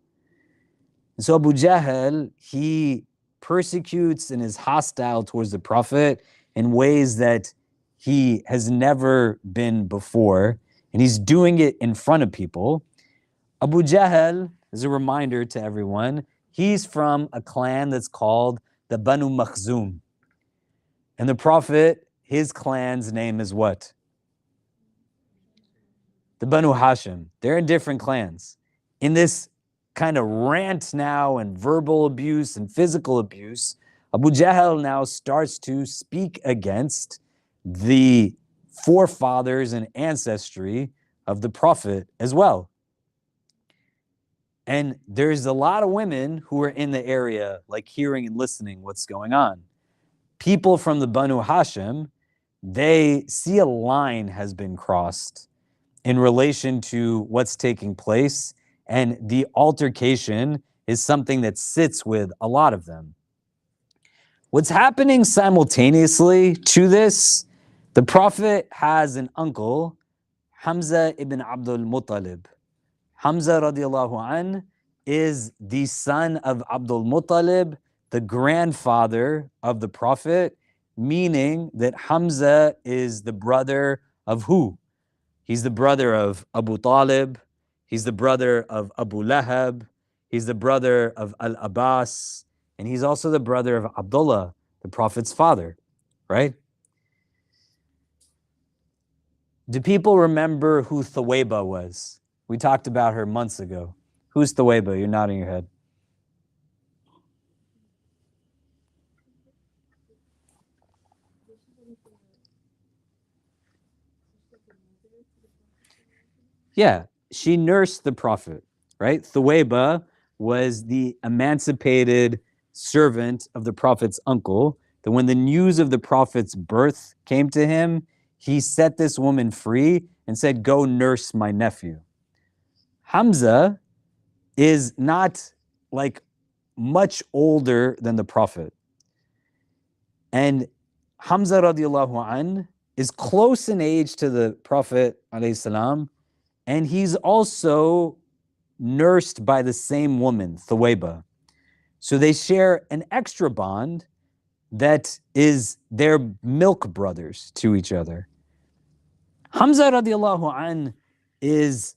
And so Abu Jahl, he persecutes and is hostile towards the Prophet in ways that he has never been before, and he's doing it in front of people. Abu Jahl, as a reminder to everyone, he's from a clan that's called the Banu Makhzum. And the Prophet, his clan's name is what? The Banu Hashim. They're in different clans. In this kind of rant now and verbal abuse and physical abuse, Abu Jahl now starts to speak against the forefathers and ancestry of the Prophet as well. And there's a lot of women who are in the area, like hearing and listening what's going on. People from the Banu Hashim, they see a line has been crossed in relation to what's taking place, and the altercation is something that sits with a lot of them. What's happening simultaneously to this, the Prophet has an uncle, Hamza ibn Abdul Muttalib. Hamza radiallahu an is the son of Abdul Muttalib, the grandfather of the Prophet, meaning that Hamza is the brother of who? He's the brother of Abu Talib, he's the brother of Abu Lahab, he's the brother of Al-Abbas, and he's also the brother of Abdullah, the Prophet's father, right? Do people remember who Thuwayba was? We talked about her months ago. Who's Thuwayba? You're nodding your head. Yeah, she nursed the Prophet, right? Thuwayba was the emancipated servant of the Prophet's uncle, that when the news of the Prophet's birth came to him, he set this woman free and said, go nurse my nephew. Hamza is not like much older than the Prophet. And Hamza radiallahu an is close in age to the Prophet alayhi salam, and he's also nursed by the same woman, Thuwayba. So they share an extra bond that is their milk brothers to each other. Hamza radiallahu an is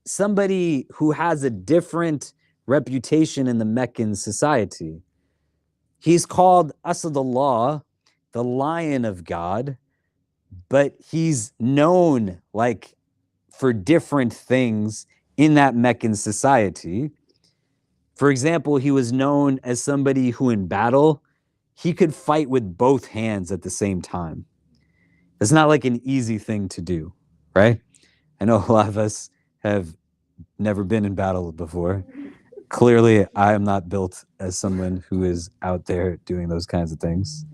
somebody who has a different reputation in the Meccan society. He's called Asadullah, the lion of God, but he's known like for different things in that Meccan society. For example, he was known as somebody who in battle, he could fight with both hands at the same time. It's not like an easy thing to do, right? I know a lot of us have never been in battle before. Clearly, I am not built as someone who is out there doing those kinds of things.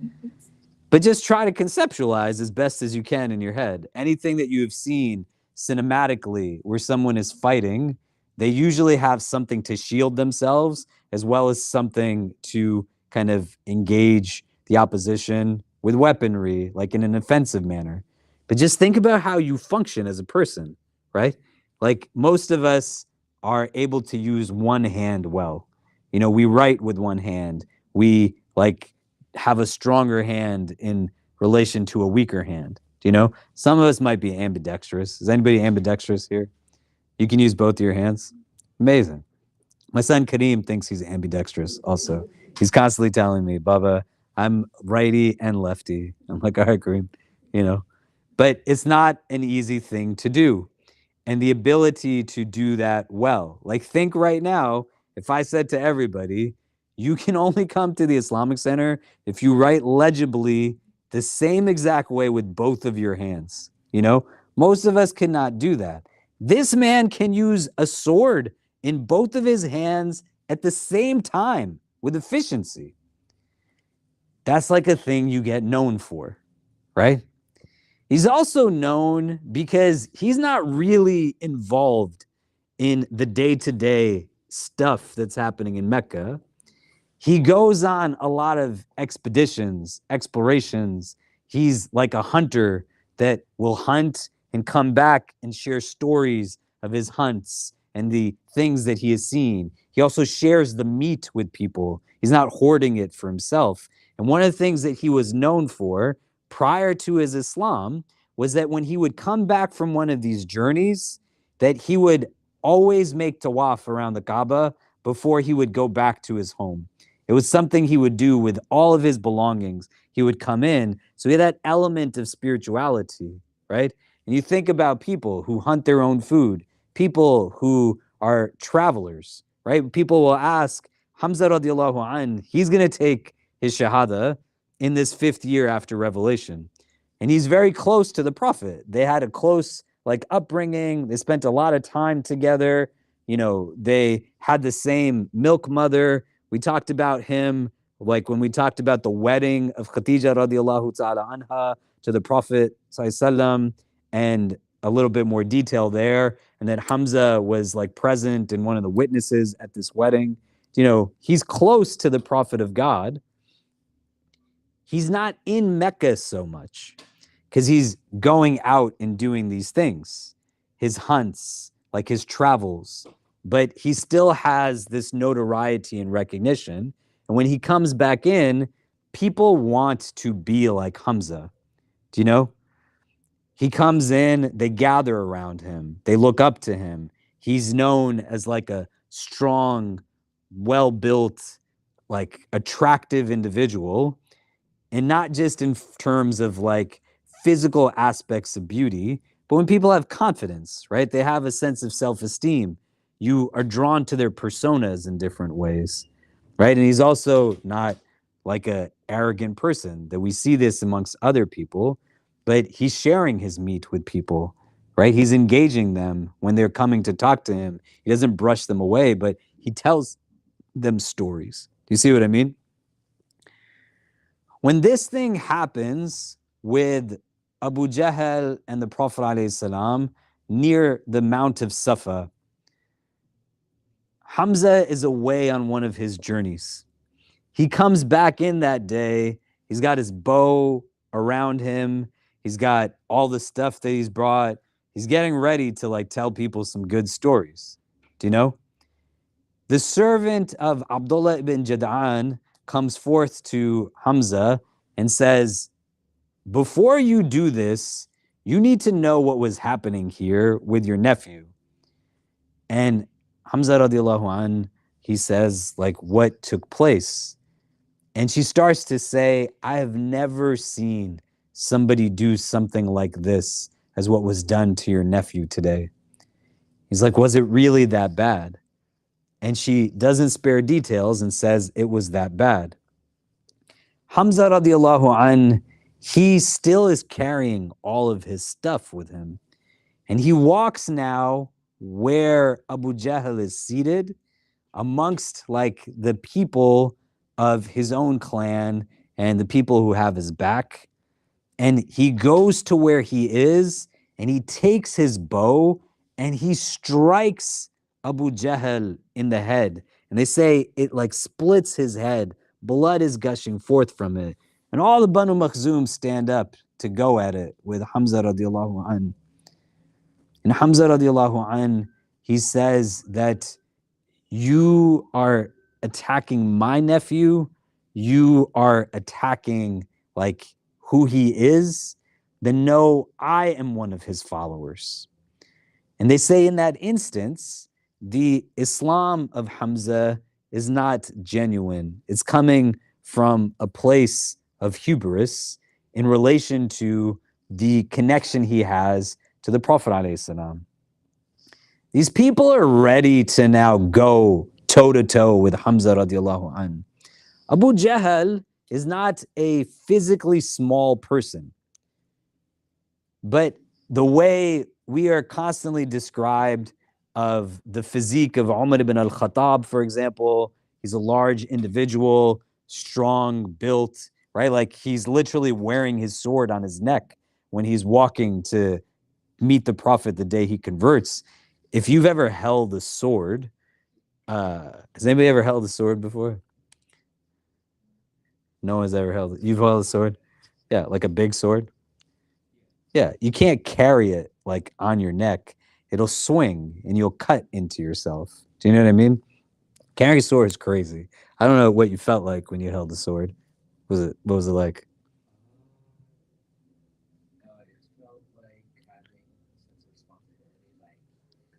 But just try to conceptualize as best as you can in your head. Anything that you have seen cinematically where someone is fighting, they usually have something to shield themselves as well as something to kind of engage the opposition with weaponry, like in an offensive manner. But just think about how you function as a person, right? Like most of us are able to use one hand well. You know, we write with one hand. We like have a stronger hand in relation to a weaker hand. Do you know? Some of us might be ambidextrous. Is anybody ambidextrous here? You can use both of your hands. Amazing. My son Kareem thinks he's ambidextrous also. He's constantly telling me, Baba, I'm righty and lefty. I'm like, all right, Kareem, you know. But it's not an easy thing to do. And the ability to do that well. Like think right now, if I said to everybody, you can only come to the Islamic Center if you write legibly the same exact way with both of your hands. You know, most of us cannot do that. This man can use a sword in both of his hands at the same time with efficiency. That's like a thing you get known for, right? He's also known because he's not really involved in the day-to-day stuff that's happening in Mecca. He goes on a lot of expeditions, explorations. He's like a hunter that will hunt and come back and share stories of his hunts and the things that he has seen. He also shares the meat with people. He's not hoarding it for himself. And one of the things that he was known for prior to his Islam was that when he would come back from one of these journeys, that he would always make tawaf around the Kaaba before he would go back to his home. It was something he would do with all of his belongings. He would come in. So he had that element of spirituality, right? And you think about people who hunt their own food, people who are travelers, right? People will ask, Hamza radiallahu an, he's going to take his shahada in this 5th year after revelation. And he's very close to the Prophet. They had a close like upbringing. They spent a lot of time together. You know, they had the same milk mother. We talked about him, like when we talked about the wedding of Khadija radiallahu ta'ala anha to the Prophet sallallahu, and a little bit more detail there. And then Hamza was like present and one of the witnesses at this wedding. You know, he's close to the Prophet of God. He's not in Mecca so much because he's going out and doing these things, his hunts, like his travels, but he still has this notoriety and recognition. And when he comes back in, people want to be like Hamza. Do you know? He comes in, they gather around him, they look up to him. He's known as like a strong, well-built, like attractive individual. And not just in terms of like physical aspects of beauty, but when people have confidence, right? They have a sense of self-esteem. You are drawn to their personas in different ways, right? And he's also not like an arrogant person, that we see this amongst other people, but he's sharing his meat with people, right? He's engaging them when they're coming to talk to him. He doesn't brush them away, but he tells them stories. Do you see what I mean? When this thing happens with Abu Jahl and the Prophet ﷺ near the Mount of Safa, Hamza is away on one of his journeys. He comes back in that day. He's got his bow around him. He's got all the stuff that he's brought. He's getting ready to like tell people some good stories. Do you know? The servant of Abdullah ibn Jad'an comes forth to Hamza and says, before you do this, you need to know what was happening here with your nephew. And Hamza radiallahu an, he says, like, what took place? And she starts to say, I have never seen somebody do something like this as what was done to your nephew today. He's like, was it really that bad? And she doesn't spare details and says it was that bad. Hamza radiallahu an, he still is carrying all of his stuff with him. And he walks now where Abu Jahl is seated amongst like the people of his own clan and the people who have his back. And he goes to where he is and he takes his bow and he strikes Abu Jahl in the head. And they say it like splits his head. Blood is gushing forth from it. And all the Banu Makhzum stand up to go at it with Hamza radiallahu an. And Hamza radiallahu an, he says that you are attacking my nephew, you are attacking like who he is, then no, I am one of his followers. And they say in that instance, the Islam of Hamza is not genuine. It's coming from a place of hubris in relation to the connection he has to the Prophet ﷺ. These people are ready to now go toe-to-toe with Hamza radiallahu an. Abu Jahl is not a physically small person, but the way we are constantly described of the physique of Umar ibn al-Khattab, for example, he's a large individual, strong, built, right? Like he's literally wearing his sword on his neck when he's walking to meet the Prophet the day he converts. If you've ever held a sword, has anybody ever held a sword before? No one's ever held it. You've held a sword? Yeah, like a big sword? Yeah, you can't carry it like on your neck. It'll swing and you'll cut into yourself. Do you know what I mean? Carrying a sword is crazy. I don't know what you felt like when you held the sword. What was it like? It felt like having a sense of responsibility, like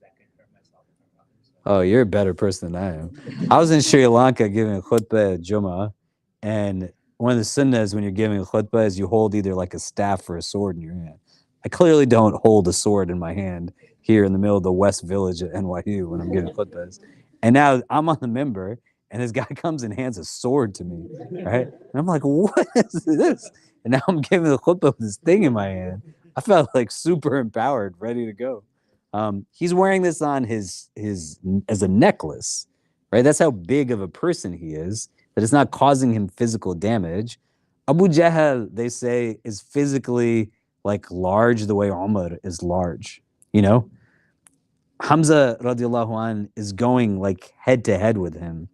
that can hurt myself and hurt others. Oh, you're a better person than I am. I was in Sri Lanka giving a khutbah at Jummah, and one of the sunnahs when you're giving a khutbah is you hold either like a staff or a sword in your hand. I clearly don't hold a sword in my hand here in the middle of the West Village at NYU when I'm giving khutbahs. And now I'm on the member, and this guy comes and hands a sword to me, right? And I'm like, what is this? And now I'm giving the khutbah with this thing in my hand. I felt like super empowered, ready to go. He's wearing this on his as a necklace, right? That's how big of a person he is, that it's not causing him physical damage. Abu Jahl, they say, is physically like large the way Umar is large, you know? Hamza radiallahu an is going like head to head with him.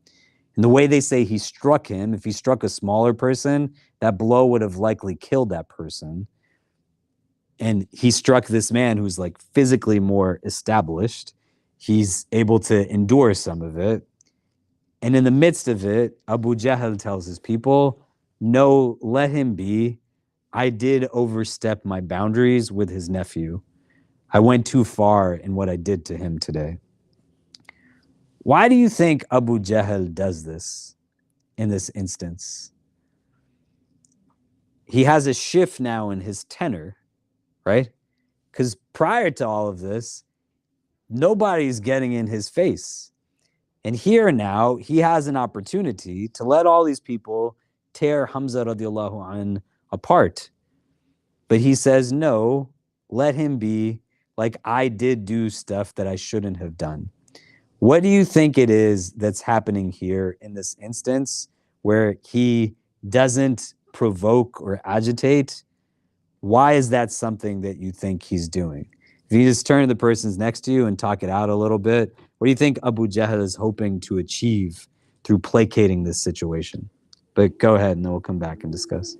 And the way they say he struck him, if he struck a smaller person, that blow would have likely killed that person. And he struck this man who's like physically more established. He's able to endure some of it. And in the midst of it, Abu Jahl tells his people, no, let him be. I did overstep my boundaries with his nephew. I went too far in what I did to him today. Why do you think Abu Jahl does this in this instance? He has a shift now in his tenor, right? Because prior to all of this, nobody's getting in his face. And here now, he has an opportunity to let all these people tear Hamza radiallahu an apart. But he says, no, let him be. Like I did do stuff that I shouldn't have done. What do you think it is that's happening here in this instance where he doesn't provoke or agitate? Why is that something that you think he's doing? If you just turn to the person's next to you and talk it out a little bit, What do you think Abu Jahl is hoping to achieve through placating this situation? But go ahead, and then we'll come back and discuss.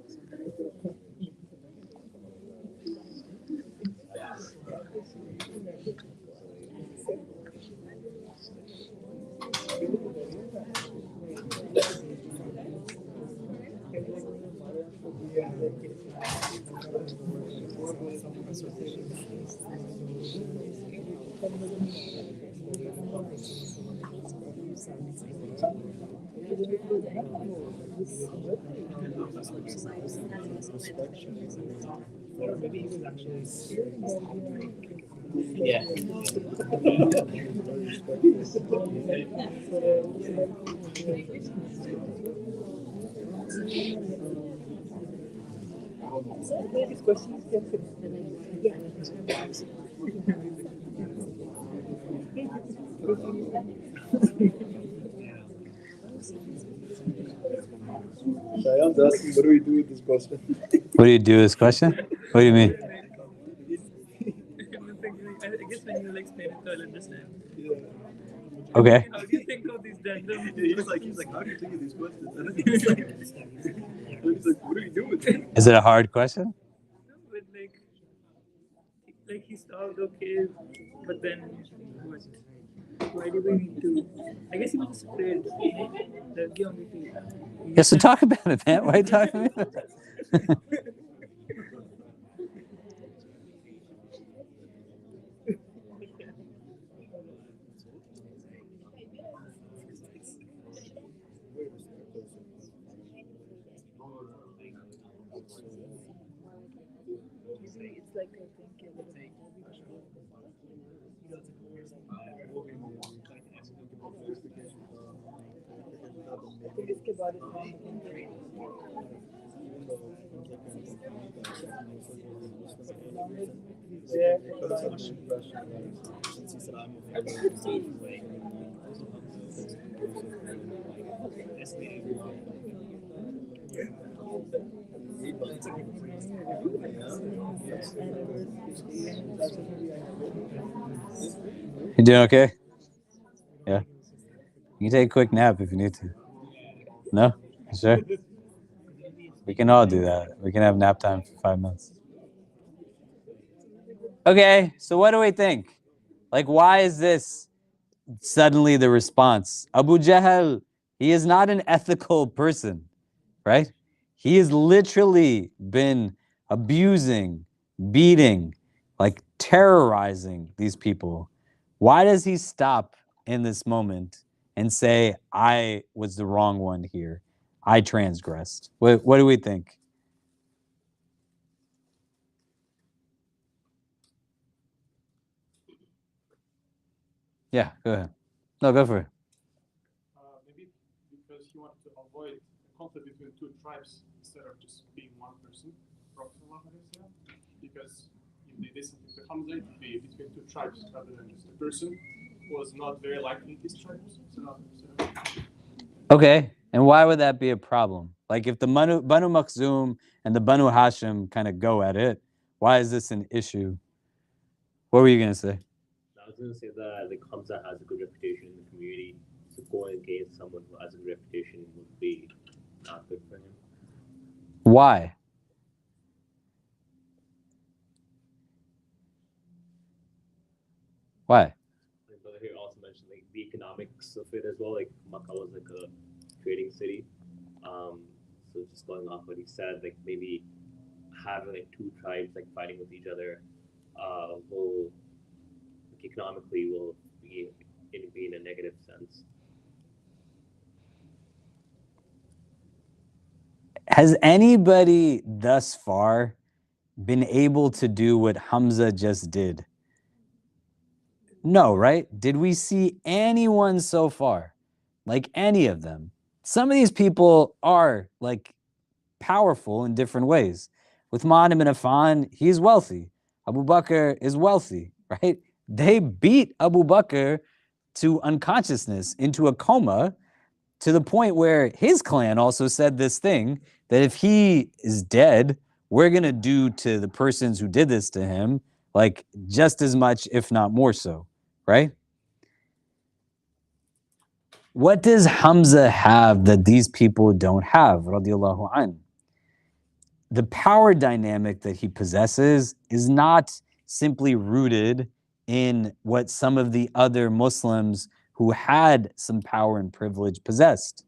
Yeah. Shayan's asking, what do we do with this question? What do you do with this question? What do you mean? I guess when you explain it, I'll understand. Yeah. Okay. How do you think of these random? He's like, how do you think of these questions? And he's like, what do we do with it? Is it a hard question? But like he stopped, okay, but then what? Why do we need to? I guess he was just afraid. Yeah, so talk about it, man. Why are you talking about it? It's like I think इसके बाद You doing okay? Yeah. You can take a quick nap if you need to. No? You sure? We can all do that. We can have nap time for 5 minutes. Okay, so what do we think? Like, why is this suddenly the response? Abu Jahl, he is not an ethical person, right? He has literally been abusing, beating, like terrorizing these people. Why does he stop in this moment and say, I was the wrong one here? I transgressed. What do we think? Yeah, go ahead. No, go for it. Maybe because he wanted to avoid conflict between two tribes instead of just being one person. Because if they did something to Hamza, it would be between two tribes rather than just a person who was not very likely his tribe. Okay, and why would that be a problem? Like if the Banu Makhzum and the Banu Hashim kind of go at it, why is this an issue? What were you going to say? I was going to say that like Hamza has a good reputation in the community, so going against someone who has a good reputation would be not good for him. Why? Why? My brother here also mentioned like the economics of it as well. Like Mecca was like a trading city, so just going off what he said, like maybe having like two tribes like fighting with each other will like, economically will be in a negative sense. Has anybody thus far been able to do what Hamza just did? No, right? Did we see anyone so far? Like any of them? Some of these people are like powerful in different ways. With Uthman ibn Affan, he's wealthy. Abu Bakr is wealthy, right? They beat Abu Bakr to unconsciousness, into a coma, to the point where his clan also said this thing, that if he is dead, we're going to do to the persons who did this to him, like just as much, if not more so, right? What does Hamza have that these people don't have, radiallahu an? The power dynamic that he possesses is not simply rooted in what some of the other Muslims who had some power and privilege possessed.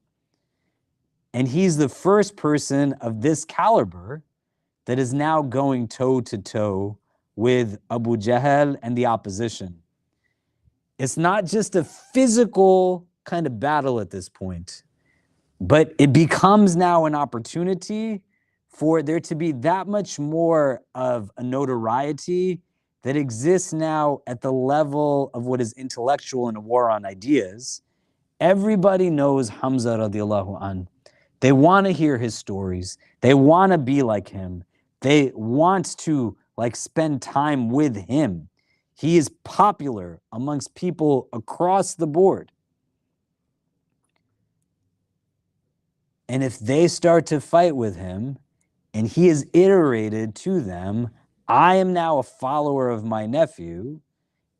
And he's the first person of this caliber that is now going toe-to-toe with Abu Jahl and the opposition. It's not just a physical kind of battle at this point, but it becomes now an opportunity for there to be that much more of a notoriety that exists now at the level of what is intellectual in a war on ideas. Everybody knows Hamza radiallahu an. They want to hear his stories. They want to be like him. They want to spend time with him. He is popular amongst people across the board. And if they start to fight with him, and he is iterated to them, I am now a follower of my nephew,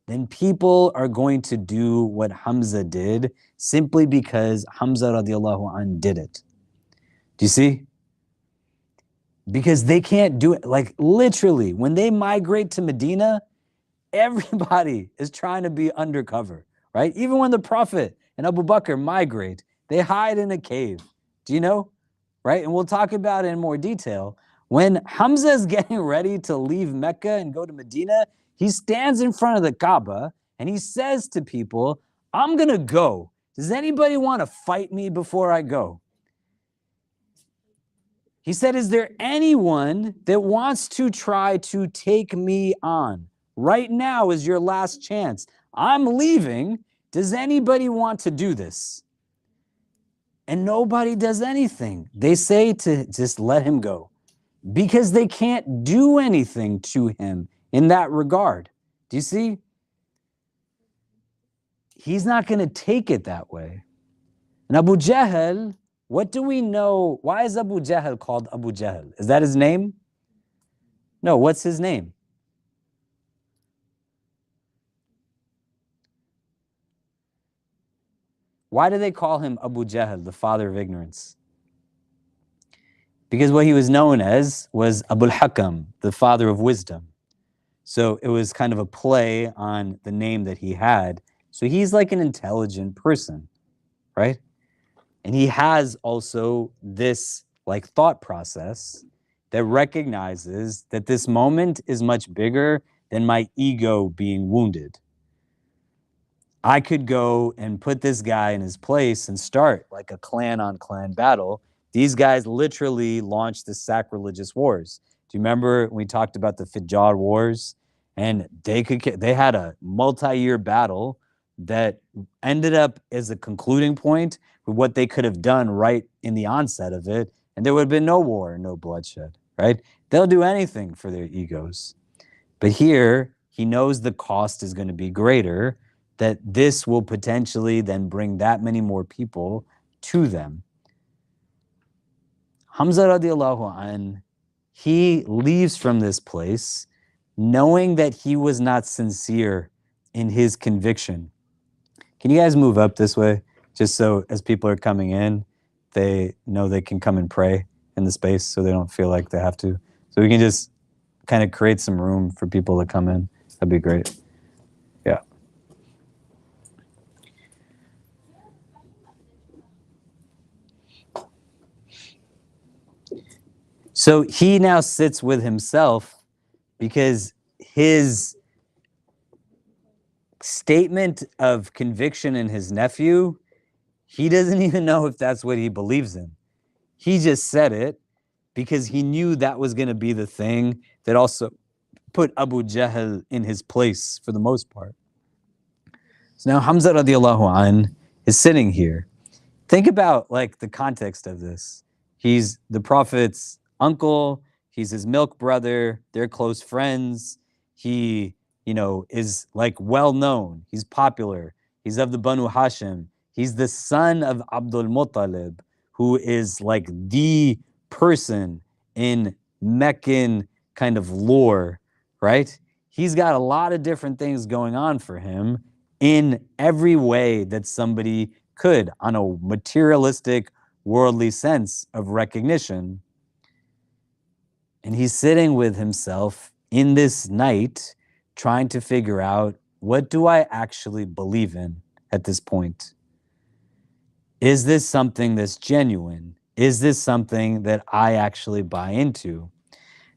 then people are going to do what Hamza did simply because Hamza radiallahu an did it. Do you see? Because they can't do it. Literally, when they migrate to Medina, everybody is trying to be undercover, right? Even when the Prophet and Abu Bakr migrate, they hide in a cave. Do you know? Right? And we'll talk about it in more detail. When Hamza is getting ready to leave Mecca and go to Medina, he stands in front of the Kaaba and he says to people, I'm going to go. Does anybody want to fight me before I go? He said, is there anyone that wants to try to take me on? Right now is your last chance. I'm leaving. Does anybody want to do this? And nobody does anything. They say to just let him go because they can't do anything to him in that regard. Do you see? He's not going to take it that way. And Abu Jahl, what do we know? Why is Abu Jahl called Abu Jahl? Is that his name? No, what's his name? Why do they call him Abu Jahl, the father of ignorance? Because what he was known as was Abul Hakam, the father of wisdom. So it was kind of a play on the name that he had. So he's like an intelligent person, right? And he has also this thought process that recognizes that this moment is much bigger than my ego being wounded. I could go and put this guy in his place and start a clan on clan battle. These guys literally launched the sacrilegious wars. Do you remember when we talked about the Fijjar Wars? And they had a multi-year battle that ended up as a concluding point with what they could have done right in the onset of it, and there would have been no war, no bloodshed, right? They'll do anything for their egos. But here, he knows the cost is going to be greater, that this will potentially then bring that many more people to them. Hamza radiallahu an, he leaves from this place knowing that he was not sincere in his conviction. Can you guys move up this way? Just so as people are coming in, they know they can come and pray in the space so they don't feel like they have to. So we can just kind of create some room for people to come in. That'd be great. Yeah. So he now sits with himself because his statement of conviction in his nephew, he doesn't even know if that's what he believes in. He just said it because he knew that was going to be the thing that also put Abu Jahl in his place for the most part. So now Hamza radiallahu an is sitting here. Think about the context of this. He's the Prophet's uncle. He's his milk brother. They're close friends. He, is well known. He's popular. He's of the Banu Hashim. He's the son of Abdul Muttalib, who is the person in Meccan kind of lore, right? He's got a lot of different things going on for him in every way that somebody could on a materialistic, worldly sense of recognition. And he's sitting with himself in this night, trying to figure out, what do I actually believe in at this point? Is this something that's genuine? Is this something that I actually buy into?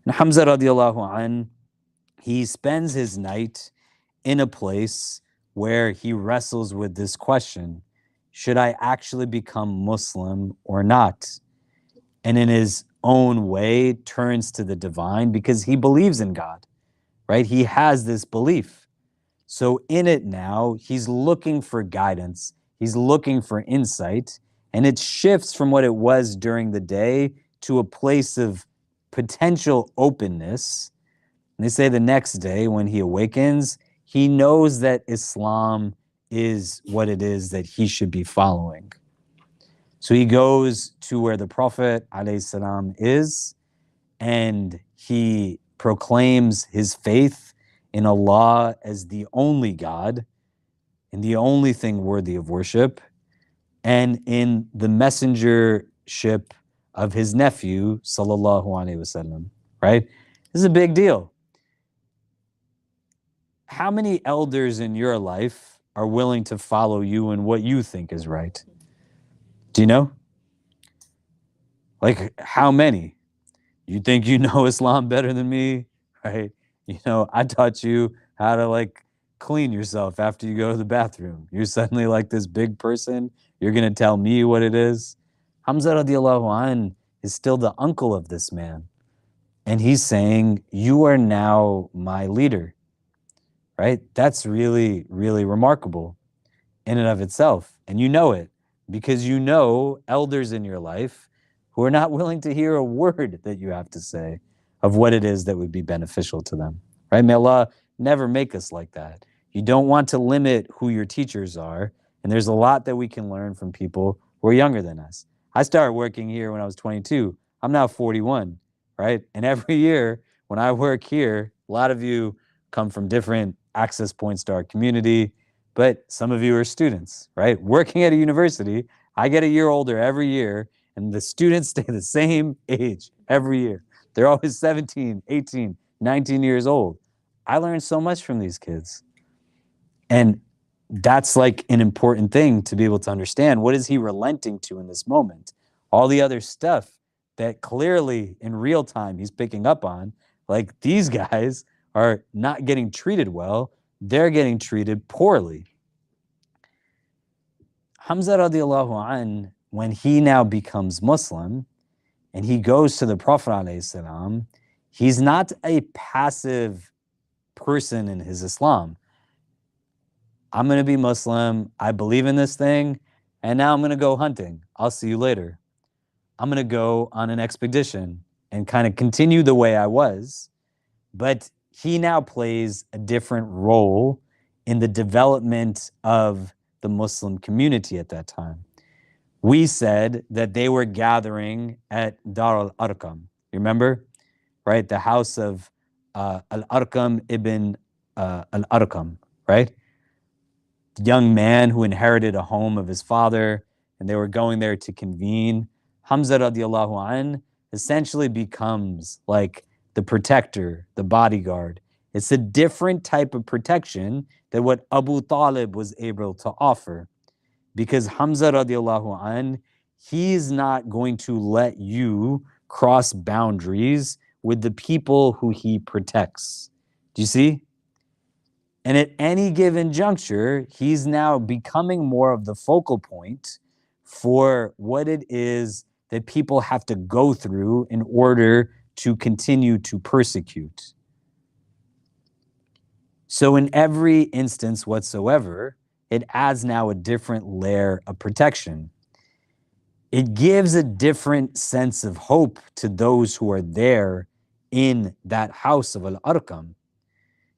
And Hamza radiallahu an, he spends his night in a place where he wrestles with this question: should I actually become Muslim or not? And in his own way turns to the divine because he believes in God, right? He has this belief. So in it now, he's looking for guidance. He's looking for insight. And it shifts from what it was during the day to a place of potential openness. And they say the next day when he awakens, he knows that Islam is what it is that he should be following. So he goes to where the Prophet ﷺ is, and he proclaims his faith in Allah as the only God and the only thing worthy of worship, and in the messengership of his nephew, sallallahu alaihi wasallam, right? This is a big deal. How many elders in your life are willing to follow you in what you think is right? Do you know? Like, how many? You think you know Islam better than me, right? You know, I taught you how to like clean yourself after you go to the bathroom. You're suddenly like this big person. You're going to tell me what it is. Hamza radiallahu an is still the uncle of this man. And he's saying, you are now my leader, right? That's really, really remarkable in and of itself. And you know it because you know elders in your life who are not willing to hear a word that you have to say of what it is that would be beneficial to them, right? May Allah never make us like that. You don't want to limit who your teachers are, and there's a lot that we can learn from people who are younger than us. I started working here when I was 22. I'm now 41, right? And every year when I work here, a lot of you come from different access points to our community, but some of you are students, right? Working at a university, I get a year older every year, and the students stay the same age every year. They're always 17, 18, 19 years old. I learned so much from these kids. And that's like an important thing to be able to understand. What is he relenting to in this moment? All the other stuff that clearly in real time he's picking up on, like these guys are not getting treated well. They're getting treated poorly. Hamza radiallahu an, when he now becomes Muslim and he goes to the Prophet alayhi salam, he's not a passive person in his Islam. I'm going to be Muslim. I believe in this thing. And now I'm going to go hunting. I'll see you later. I'm going to go on an expedition and kind of continue the way I was. But he now plays a different role in the development of the Muslim community at that time. We said that they were gathering at Dar al-Arqam. You remember? Right? The house of al-Arqam ibn al-Arqam, right? Young man who inherited a home of his father, and they were going there to convene. Hamza radiallahu an essentially becomes like the protector, the bodyguard. It's a different type of protection than what Abu Talib was able to offer. Because Hamza radiallahu an, he's not going to let you cross boundaries with the people who he protects. Do you see? And at any given juncture, he's now becoming more of the focal point for what it is that people have to go through in order to continue to persecute. So in every instance whatsoever, it adds now a different layer of protection. It gives a different sense of hope to those who are there in that house of Al-Arqam.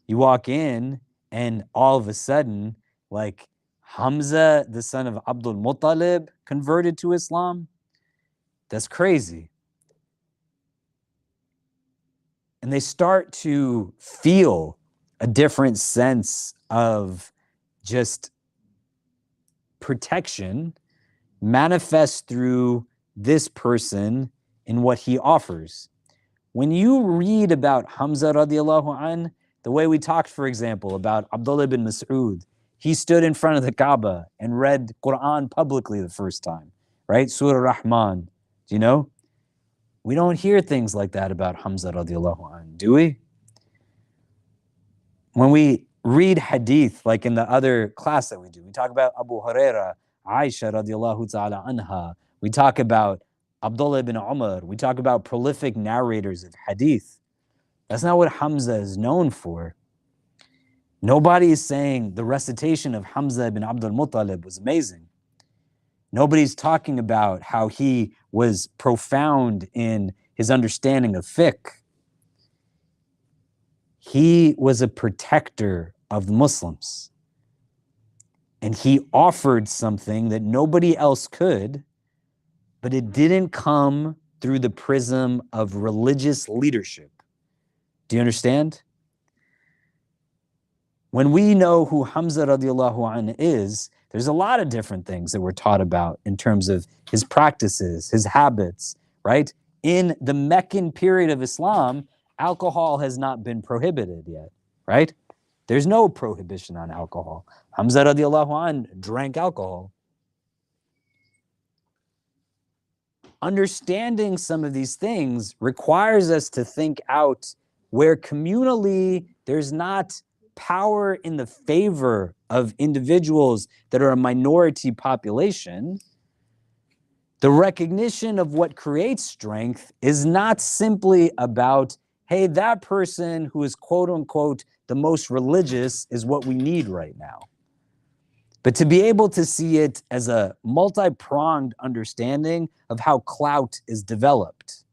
You walk in, and all of a sudden, like Hamza, the son of Abdul Muttalib, converted to Islam. That's crazy. And they start to feel a different sense of just protection manifests through this person in what he offers. When you read about Hamza radiallahu an, the way we talked, for example, about Abdullah bin Mas'ud, he stood in front of the Kaaba and read Quran publicly the first time, right? Surah Rahman, do you know? We don't hear things like that about Hamza radiallahu an, do we? When we read hadith, like in the other class that we do, we talk about Abu Huraira, Aisha radiallahu ta'ala anha, we talk about Abdullah ibn Umar, we talk about prolific narrators of hadith. That's not what Hamza is known for. Nobody is saying the recitation of Hamza ibn Abdul Muttalib was amazing. Nobody's talking about how he was profound in his understanding of fiqh. He was a protector of the Muslims. And he offered something that nobody else could, but it didn't come through the prism of religious leadership. Do you understand? When we know who Hamza radiallahu anh is, there's a lot of different things that we're taught about in terms of his practices, his habits, right? In the Meccan period of Islam, alcohol has not been prohibited yet, right? There's no prohibition on alcohol. Hamza radiallahu anh drank alcohol. Understanding some of these things requires us to think out where communally there's not power in the favor of individuals that are a minority population. The recognition of what creates strength is not simply about, hey, that person who is quote unquote the most religious is what we need right now. But to be able to see it as a multi-pronged understanding of how clout is developed.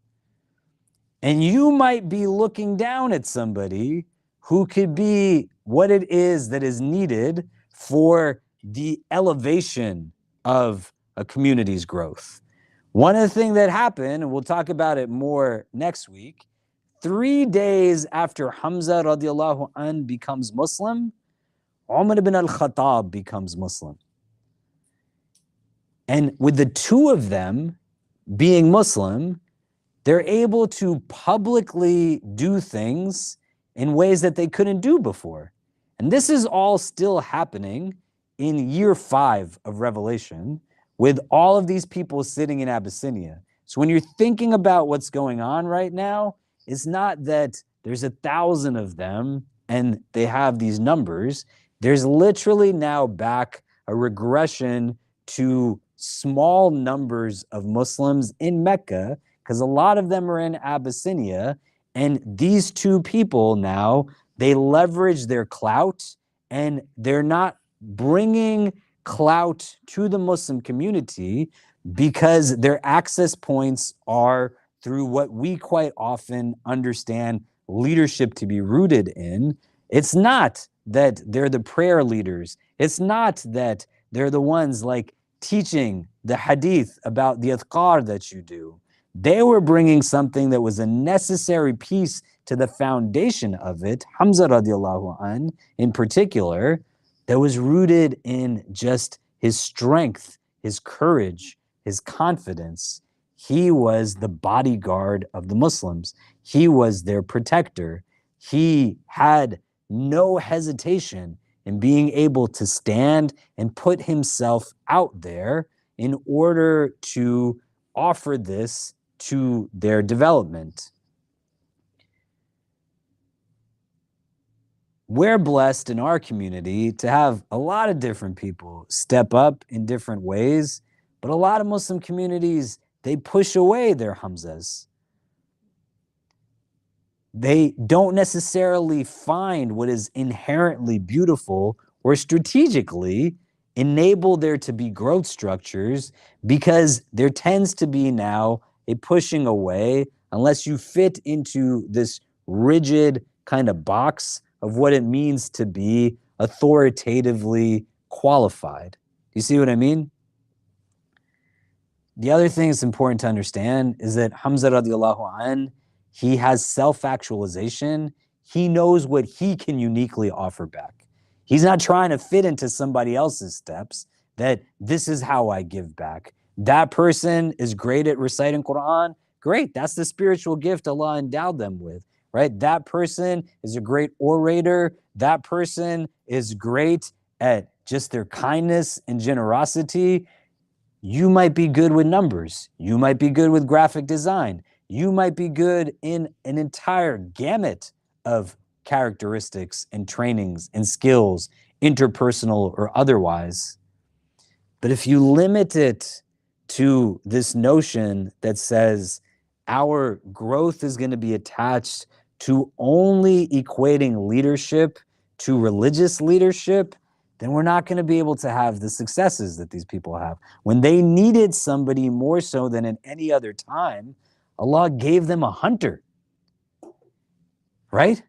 And you might be looking down at somebody who could be what it is that is needed for the elevation of a community's growth. One of the things that happened, and we'll talk about it more next week, 3 days after Hamza radiallahu anh becomes Muslim, Umar ibn al-Khattab becomes Muslim. And with the two of them being Muslim, they're able to publicly do things in ways that they couldn't do before. And this is all still happening in year 5 of Revelation with all of these people sitting in Abyssinia. So when you're thinking about what's going on right now, it's not that there's 1,000 of them and they have these numbers. There's literally now back a regression to small numbers of Muslims in Mecca, because a lot of them are in Abyssinia, and these two people now, they leverage their clout, and they're not bringing clout to the Muslim community because their access points are through what we quite often understand leadership to be rooted in. It's not that they're the prayer leaders. It's not that they're the ones like teaching the hadith about the adhkar that you do. They were bringing something that was a necessary piece to the foundation of it, Hamza radiallahu anh in particular, that was rooted in just his strength, his courage, his confidence. He was the bodyguard of the Muslims. He was their protector. He had no hesitation in being able to stand and put himself out there in order to offer this to their development. We're blessed in our community to have a lot of different people step up in different ways, but a lot of Muslim communities, they push away their Hamzas. They don't necessarily find what is inherently beautiful or strategically enable there to be growth structures, because there tends to be now a pushing away unless you fit into this rigid kind of box of what it means to be authoritatively qualified. Do you see what I mean? The other thing that's important to understand is that Hamza radiallahu anh, he has self-actualization. He knows what he can uniquely offer back. He's not trying to fit into somebody else's steps. that this is how I give back. That person is great at reciting Quran. Great, that's the spiritual gift Allah endowed them with, right? That person is a great orator. That person is great at just their kindness and generosity. You might be good with numbers. You might be good with graphic design. You might be good in an entire gamut of characteristics and trainings and skills, interpersonal or otherwise. But if you limit it to this notion that says our growth is going to be attached to only equating leadership to religious leadership, then we're not going to be able to have the successes that these people have. When they needed somebody more so than at any other time, Allah gave them a hunter, right?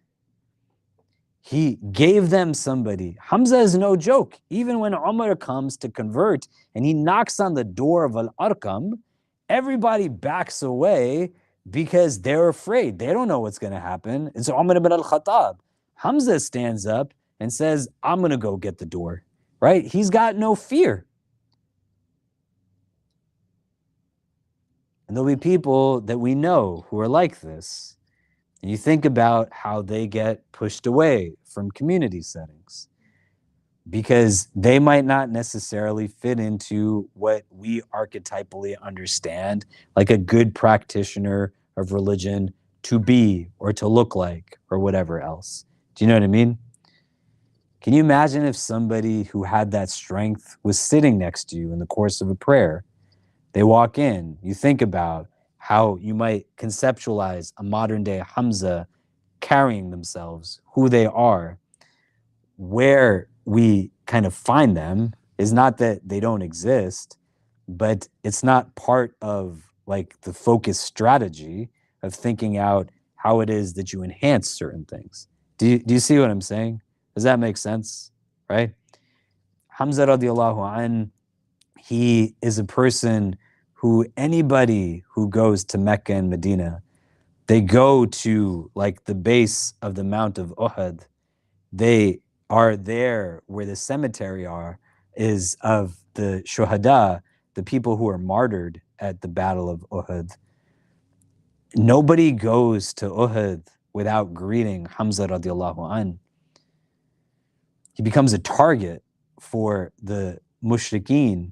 He gave them somebody. Hamza is no joke. Even when Umar comes to convert and he knocks on the door of Al-Arqam, everybody backs away because they're afraid. They don't know what's going to happen. It's Umar ibn al-Khattab. Hamza stands up and says, I'm going to go get the door, right? He's got no fear. And there'll be people that we know who are like this. And you think about how they get pushed away from community settings because they might not necessarily fit into what we archetypally understand, like a good practitioner of religion to be or to look like or whatever else. Do you know what I mean? Can you imagine if somebody who had that strength was sitting next to you in the course of a prayer? They walk in, you think about how you might conceptualize a modern day Hamza carrying themselves, who they are. Where we kind of find them is not that they don't exist, but it's not part of like the focus strategy of thinking out how it is that you enhance certain things. Do you see what I'm saying? Does that make sense? Right? Hamza radiallahu an, he is a person who anybody who goes to Mecca and Medina, they go to like the base of the Mount of Uhud. They are there where the cemetery is of the shuhada, the people who are martyred at the Battle of Uhud. Nobody goes to Uhud without greeting Hamza radiallahu an. He becomes a target for the mushrikeen.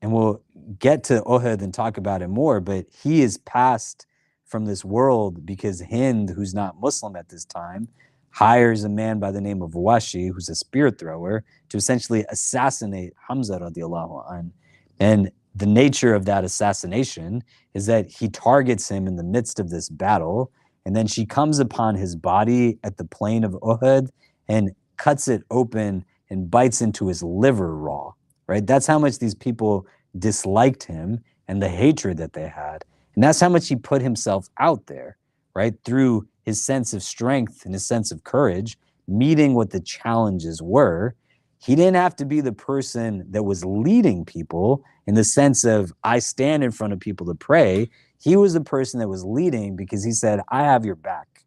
And we'll get to Uhud and talk about it more, but he is passed from this world because Hind, who's not Muslim at this time, hires a man by the name of Washi, who's a spear thrower, to essentially assassinate Hamza radiallahu an. And the nature of that assassination is that he targets him in the midst of this battle, and then she comes upon his body at the plain of Uhud and cuts it open and bites into his liver raw, right? That's how much these people disliked him and the hatred that they had. And that's how much he put himself out there, right? Through his sense of strength and his sense of courage, meeting what the challenges were. He didn't have to be the person that was leading people in the sense of, I stand in front of people to pray. He was the person that was leading because he said, I have your back.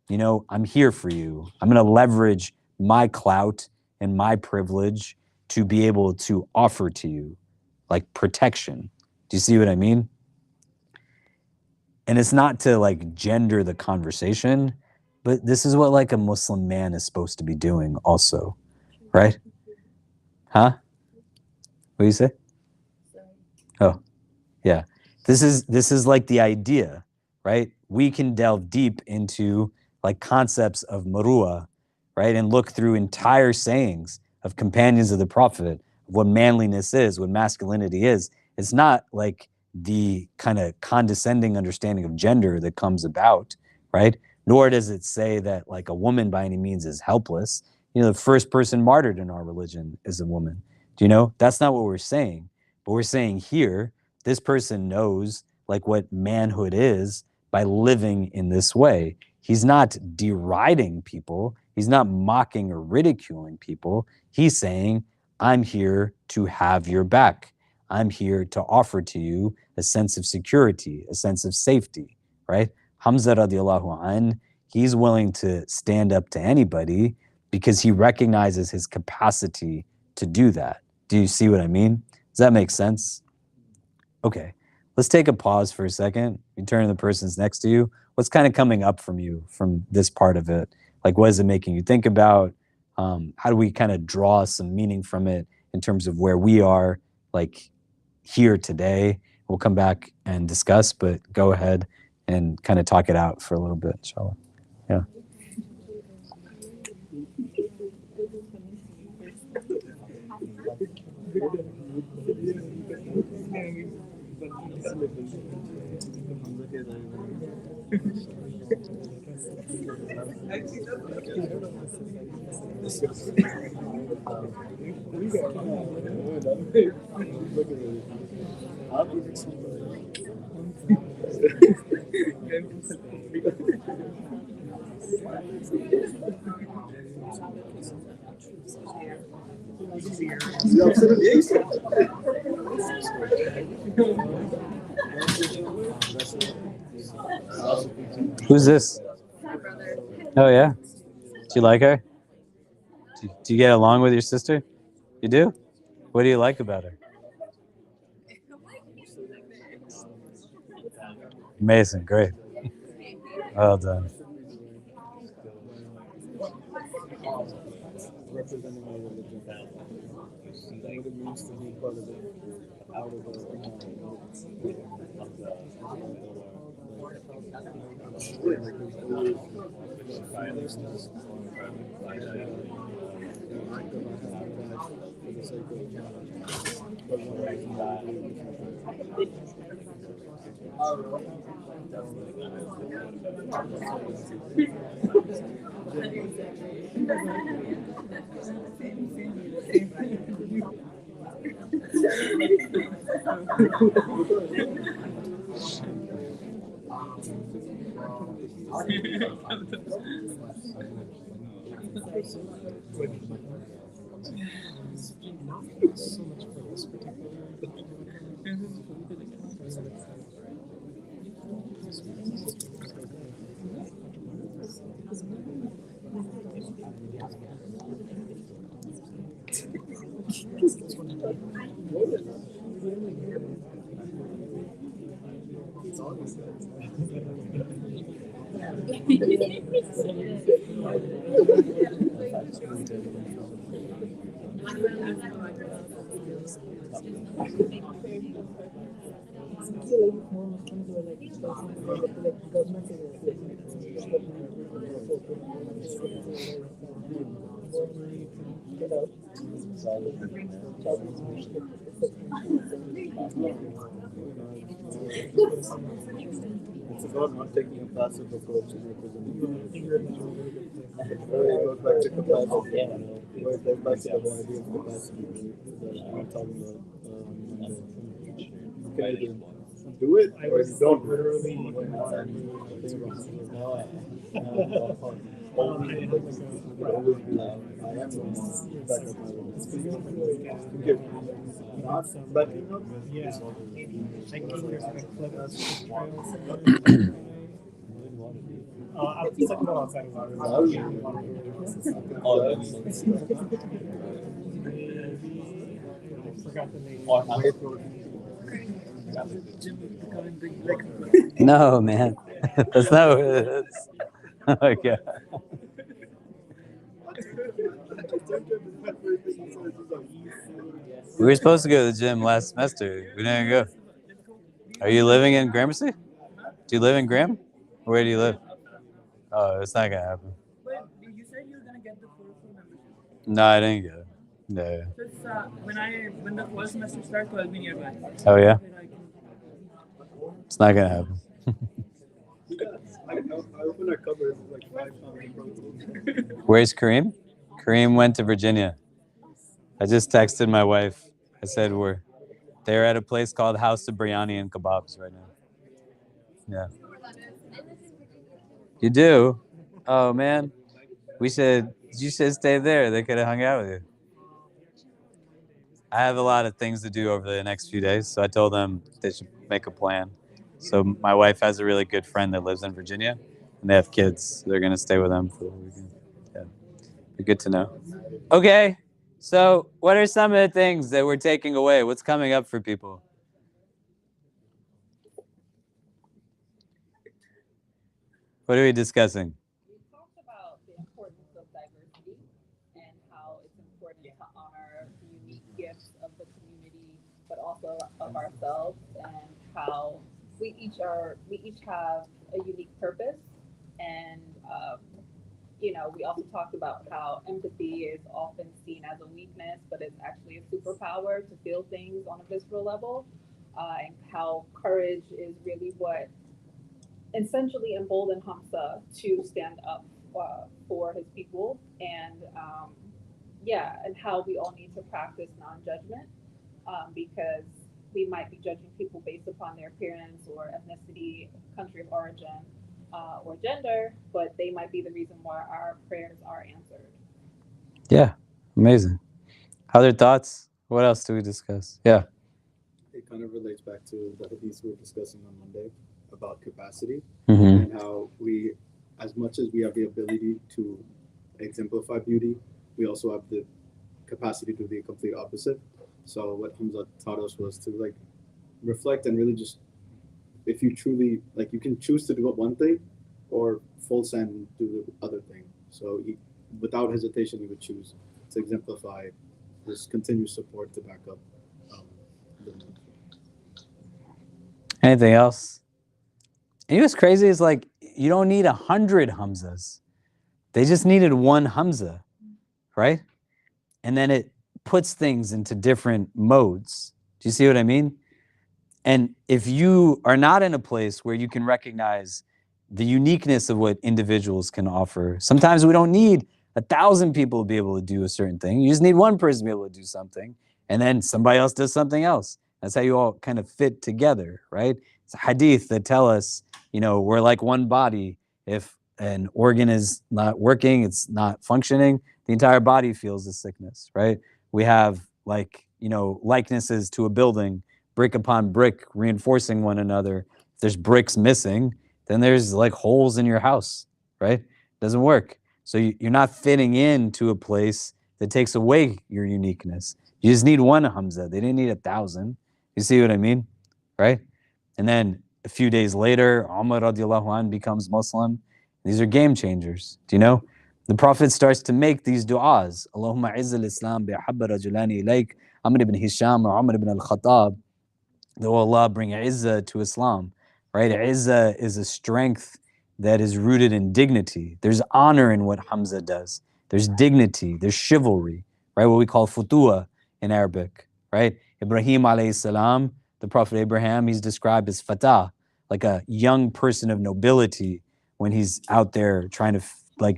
You know, I'm here for you. I'm going to leverage my clout and my privilege to be able to offer to you like protection. Do you see what I mean? And it's not to like gender the conversation, but this is what like a Muslim man is supposed to be doing also, right? Huh? What do you say? Oh, yeah. This is like the idea, right? We can delve deep into like concepts of marua, right? And look through entire sayings of companions of the Prophet, of what manliness is, what masculinity is. It's not like the kind of condescending understanding of gender that comes about, right? Nor does it say that like a woman by any means is helpless. You know, the first person martyred in our religion is a woman. Do you know? That's not what we're saying. But we're saying here, this person knows like what manhood is by living in this way. He's not deriding people. He's not mocking or ridiculing people. He's saying, I'm here to have your back. I'm here to offer to you a sense of security, a sense of safety, right? Hamza radiallahu an, he's willing to stand up to anybody because he recognizes his capacity to do that. Do you see what I mean? Does that make sense? Okay, let's take a pause for a second. You turn to the person's next to you. What's kind of coming up from you from this part of it? Like, what is it making you think about? How do we kind of draw some meaning from it in terms of where we are, like here today? We'll come back and discuss, but go ahead and kind of talk it out for a little bit, inshallah. Yeah. Who's this? Oh, yeah? Do you like her? Do you get along with your sister? You do? What do you like about her? Amazing, great. Well done. Representing my religion and what it means to be part of it out of It's about not taking a passive approach to representation. It goes back to capacity. It goes back to the idea of capacity that we were talking about. You can either do it or you don't literally. Always be like, I am going to back up my own. Not backing up. Yeah. I think there's like a clip that's I'll check it out outside of our I forgot the name. No, man. That's not what it is. Oh, my God. We were supposed to go to the gym last semester. We didn't go. Are you living in Gramercy? Do you live in Graham? Where do you live? Oh, it's not going to happen. But you said you were going to get the full membership. No, I didn't get it. No. Because when the first semester starts, I'll be nearby. Oh, yeah? It's not going to happen. I opened our cupboard like 5 times. Where's Kareem? Kareem went to Virginia. I just texted my wife. I said they're at a place called House of Biryani and Kebabs right now. Yeah. You do? Oh, man. You should stay there. They could have hung out with you. I have a lot of things to do over the next few days, so I told them they should make a plan. So my wife has a really good friend that lives in Virginia, and they have kids. So they're going to stay with them for the weekend. Yeah. Be good to know. Okay. So what are some of the things that we're taking away? What's coming up for people? What are we discussing? We talked about the importance of diversity and how it's important to honor the unique gifts of the community, but also of ourselves, and how we each have a unique purpose. And we also talked about how empathy is often seen as a weakness, but it's actually a superpower to feel things on a visceral level, and how courage is really what essentially emboldened Hamza to stand up for his people, and and how we all need to practice non-judgment, because we might be judging people based upon their appearance or ethnicity, country of origin, or gender, but they might be the reason why our prayers are answered. Yeah, amazing. Other thoughts? What else do we discuss? Yeah. It kind of relates back to the hadith we were discussing on Monday about capacity, Mm-hmm. and how we, as much as we have the ability to exemplify beauty, we also have the capacity to do the complete opposite. So what Hamza taught us was to like reflect and really just, if you truly like, you can choose to do one thing or full send do the other thing. So without hesitation, he would choose to exemplify this continuous support to back up the Anything else? And you know what's crazy is like, you don't need 100 Hamzas. They just needed one Hamza, right? And then it puts things into different modes. Do you see what I mean? And if you are not in a place where you can recognize the uniqueness of what individuals can offer, sometimes we don't need 1,000 people to be able to do a certain thing. You just need one person to be able to do something, and then somebody else does something else. That's how you all kind of fit together, right? It's a hadith that tell us, we're like one body. If an organ is not working, it's not functioning, the entire body feels the sickness, right? We have likenesses to a building, brick upon brick, reinforcing one another. If there's bricks missing, then there's like holes in your house, right? Doesn't work. So you're not fitting into a place that takes away your uniqueness. You just need one Hamza. They didn't need 1,000. You see what I mean? Right? And then a few days later, Umar radiallahu anh becomes Muslim. These are game changers. Do you know? The Prophet starts to make these du'as. Allahumma izz al-Islam bi'ahabba rajulani ilayk, Amr ibn Hisham or Umar ibn al-Khattab. Though Allah bring izzah to Islam, right? Izzah is a strength that is rooted in dignity. There's honor in what Hamza does. There's dignity, there's chivalry, right? What we call futuwa in Arabic, right? Ibrahim alayhi salam, the Prophet Abraham, he's described as fatah, like a young person of nobility when he's out there trying to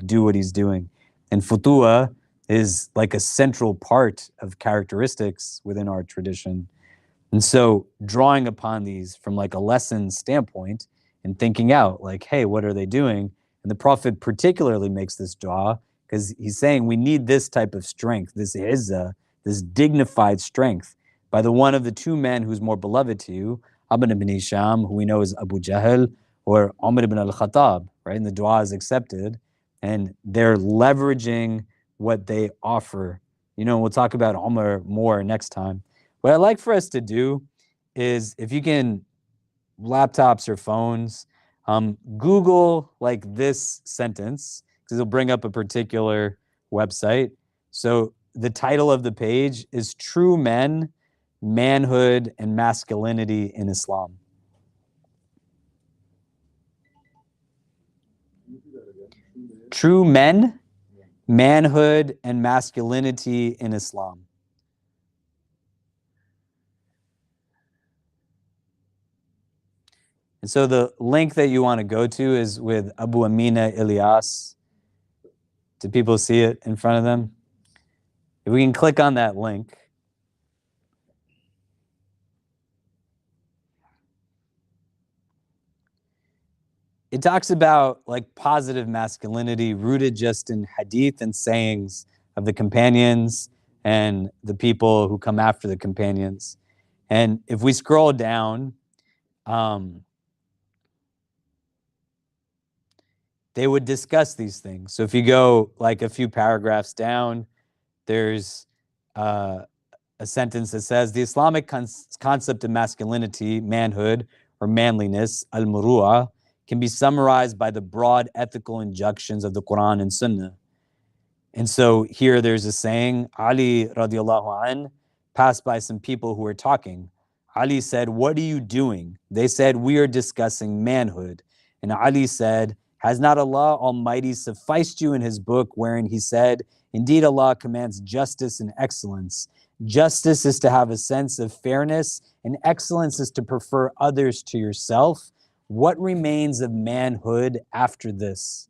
do what he's doing. And futuwa is like a central part of characteristics within our tradition. And so drawing upon these from like a lesson standpoint and thinking out like, hey, what are they doing? And the Prophet particularly makes this dua because he's saying we need this type of strength, this izzah, this dignified strength by the one of the two men who's more beloved to you, Amr ibn Hisham, who we know as Abu Jahl, or Umar ibn al-Khattab, right? And the dua is accepted and they're leveraging what they offer. We'll talk about Umar more next time. What I'd like for us to do is, if you can, laptops or phones, Google like this sentence, because it'll bring up a particular website. So the title of the page is True Men, Manhood, and Masculinity in Islam. True Men, Manhood, and Masculinity in Islam. And so the link that you want to go to is with Abu Amina Ilyas. Do people see it in front of them? If we can click on that link. It talks about like positive masculinity rooted just in hadith and sayings of the companions and the people who come after the companions. And if we scroll down, they would discuss these things. So if you go like a few paragraphs down, there's a sentence that says, the Islamic concept of masculinity, manhood, or manliness, al-muru'ah, can be summarized by the broad ethical injunctions of the Quran and Sunnah. And so here there's a saying, Ali radiallahu an passed by some people who were talking. Ali said, what are you doing? They said, we are discussing manhood. And Ali said, has not Allah Almighty sufficed you in his book wherein he said, indeed Allah commands justice and excellence. Justice is to have a sense of fairness, and excellence is to prefer others to yourself. What remains of manhood after this?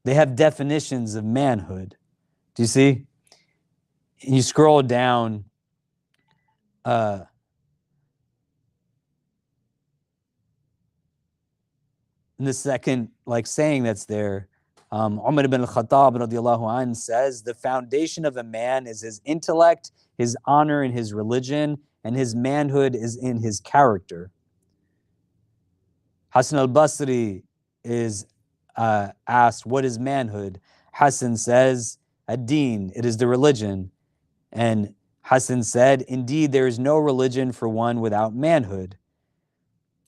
They have definitions of manhood. Do you see? And you scroll down. In the second saying that's there, Umar ibn al-Khattab radiallahu anh says, the foundation of a man is his intellect, his honor in his religion, and his manhood is in his character. Hassan al-Basri is asked, what is manhood? Hassan says, ad-din, it is the religion. And Hassan said, indeed, there is no religion for one without manhood.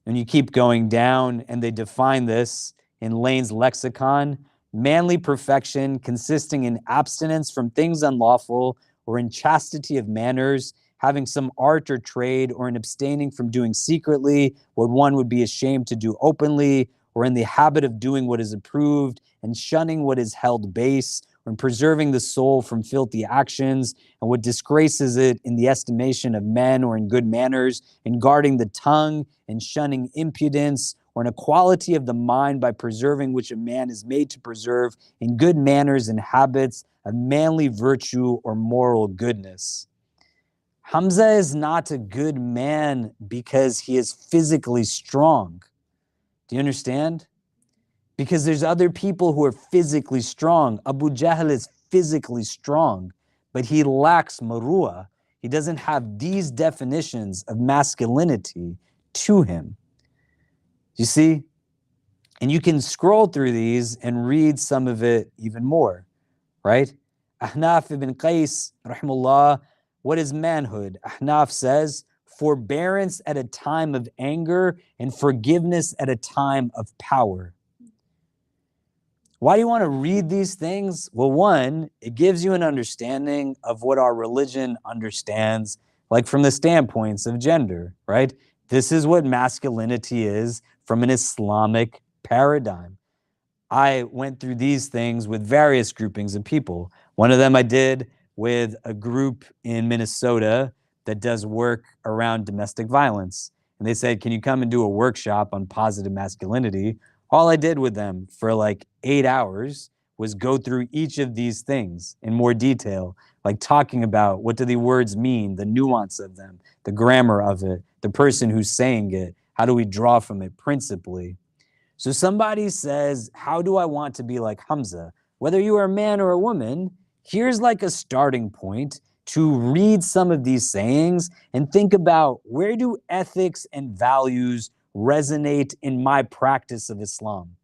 And you keep going down, and they define this in Lane's lexicon, manly perfection consisting in abstinence from things unlawful or in chastity of manners, having some art or trade, or in abstaining from doing secretly what one would be ashamed to do openly, or in the habit of doing what is approved and shunning what is held base, or in preserving the soul from filthy actions and what disgraces it in the estimation of men, or in good manners, in guarding the tongue and shunning impudence, or in a quality of the mind by preserving which a man is made to preserve in good manners and habits of manly virtue or moral goodness. Hamza is not a good man because he is physically strong. Do you understand? Because there's other people who are physically strong. Abu Jahl is physically strong, but he lacks maru'ah. He doesn't have these definitions of masculinity to him. You see? And you can scroll through these and read some of it even more, right? Ahnaf ibn Qais, rahimahullah, what is manhood? Ahnaf says, forbearance at a time of anger and forgiveness at a time of power. Why do you want to read these things? Well, one, it gives you an understanding of what our religion understands, from the standpoints of gender, right? This is what masculinity is from an Islamic paradigm. I went through these things with various groupings of people. One of them I did with a group in Minnesota that does work around domestic violence. And they said, can you come and do a workshop on positive masculinity? All I did with them for 8 hours was go through each of these things in more detail, talking about what do the words mean, the nuance of them, the grammar of it, the person who's saying it, how do we draw from it principally. So somebody says, how do I want to be like Hamza? Whether you are a man or a woman, here's a starting point to read some of these sayings and think about, where do ethics and values resonate in my practice of Islam?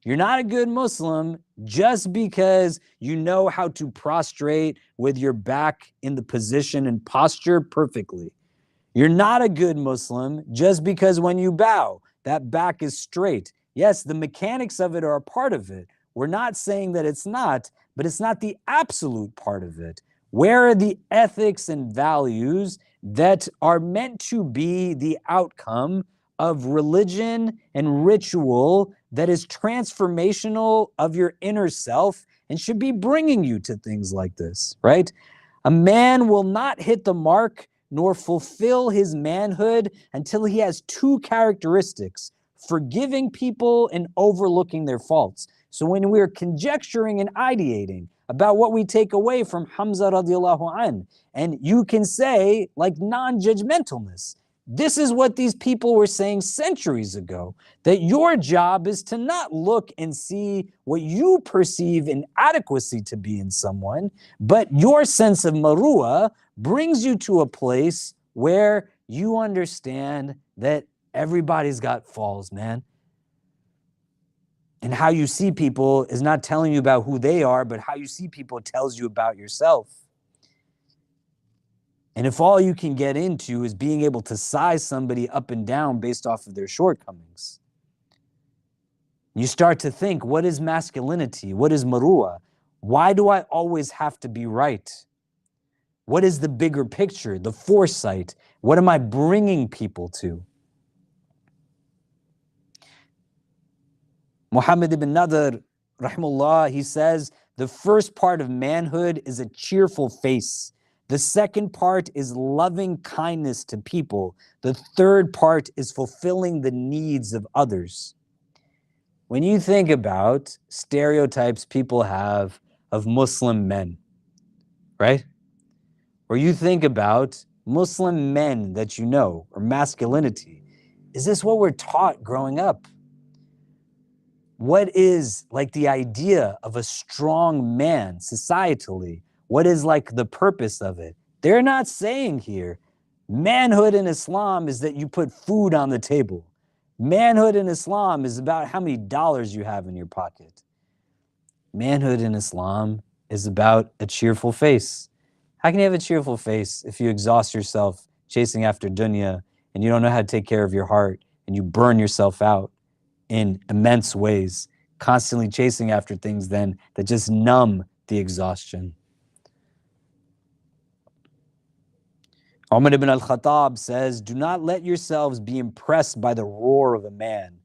You're not a good Muslim just because you know how to prostrate with your back in the position and posture perfectly. You're not a good Muslim just because when you bow, that back is straight. Yes, the mechanics of it are a part of it. We're not saying that it's not, but it's not the absolute part of it. Where are the ethics and values that are meant to be the outcome of religion and ritual that is transformational of your inner self and should be bringing you to things like this, right? A man will not hit the mark nor fulfill his manhood until he has two characteristics: forgiving people and overlooking their faults. So when we're conjecturing and ideating about what we take away from Hamza radiallahu an, and you can say non-judgmentalness, this is what these people were saying centuries ago, that your job is to not look and see what you perceive inadequacy to be in someone, but your sense of maru'ah brings you to a place where you understand that everybody's got faults, man. And how you see people is not telling you about who they are, but how you see people tells you about yourself. And if all you can get into is being able to size somebody up and down based off of their shortcomings, you start to think, what is masculinity? What is maruah? Why do I always have to be right? What is the bigger picture, the foresight? What am I bringing people to? Muhammad ibn Nadr, rahimahullah, he says, the first part of manhood is a cheerful face. The second part is loving kindness to people. The third part is fulfilling the needs of others. When you think about stereotypes people have of Muslim men, right? Or you think about Muslim men that you know, or masculinity, is this what we're taught growing up? What is like the idea of a strong man societally? What is like the purpose of it? They're not saying here, manhood in Islam is that you put food on the table. Manhood in Islam is about how many dollars you have in your pocket. Manhood in Islam is about a cheerful face. How can you have a cheerful face if you exhaust yourself chasing after dunya and you don't know how to take care of your heart and you burn yourself out in immense ways, constantly chasing after things then that just numb the exhaustion? Umar ibn al-Khattab says, do not let yourselves be impressed by the roar of a man.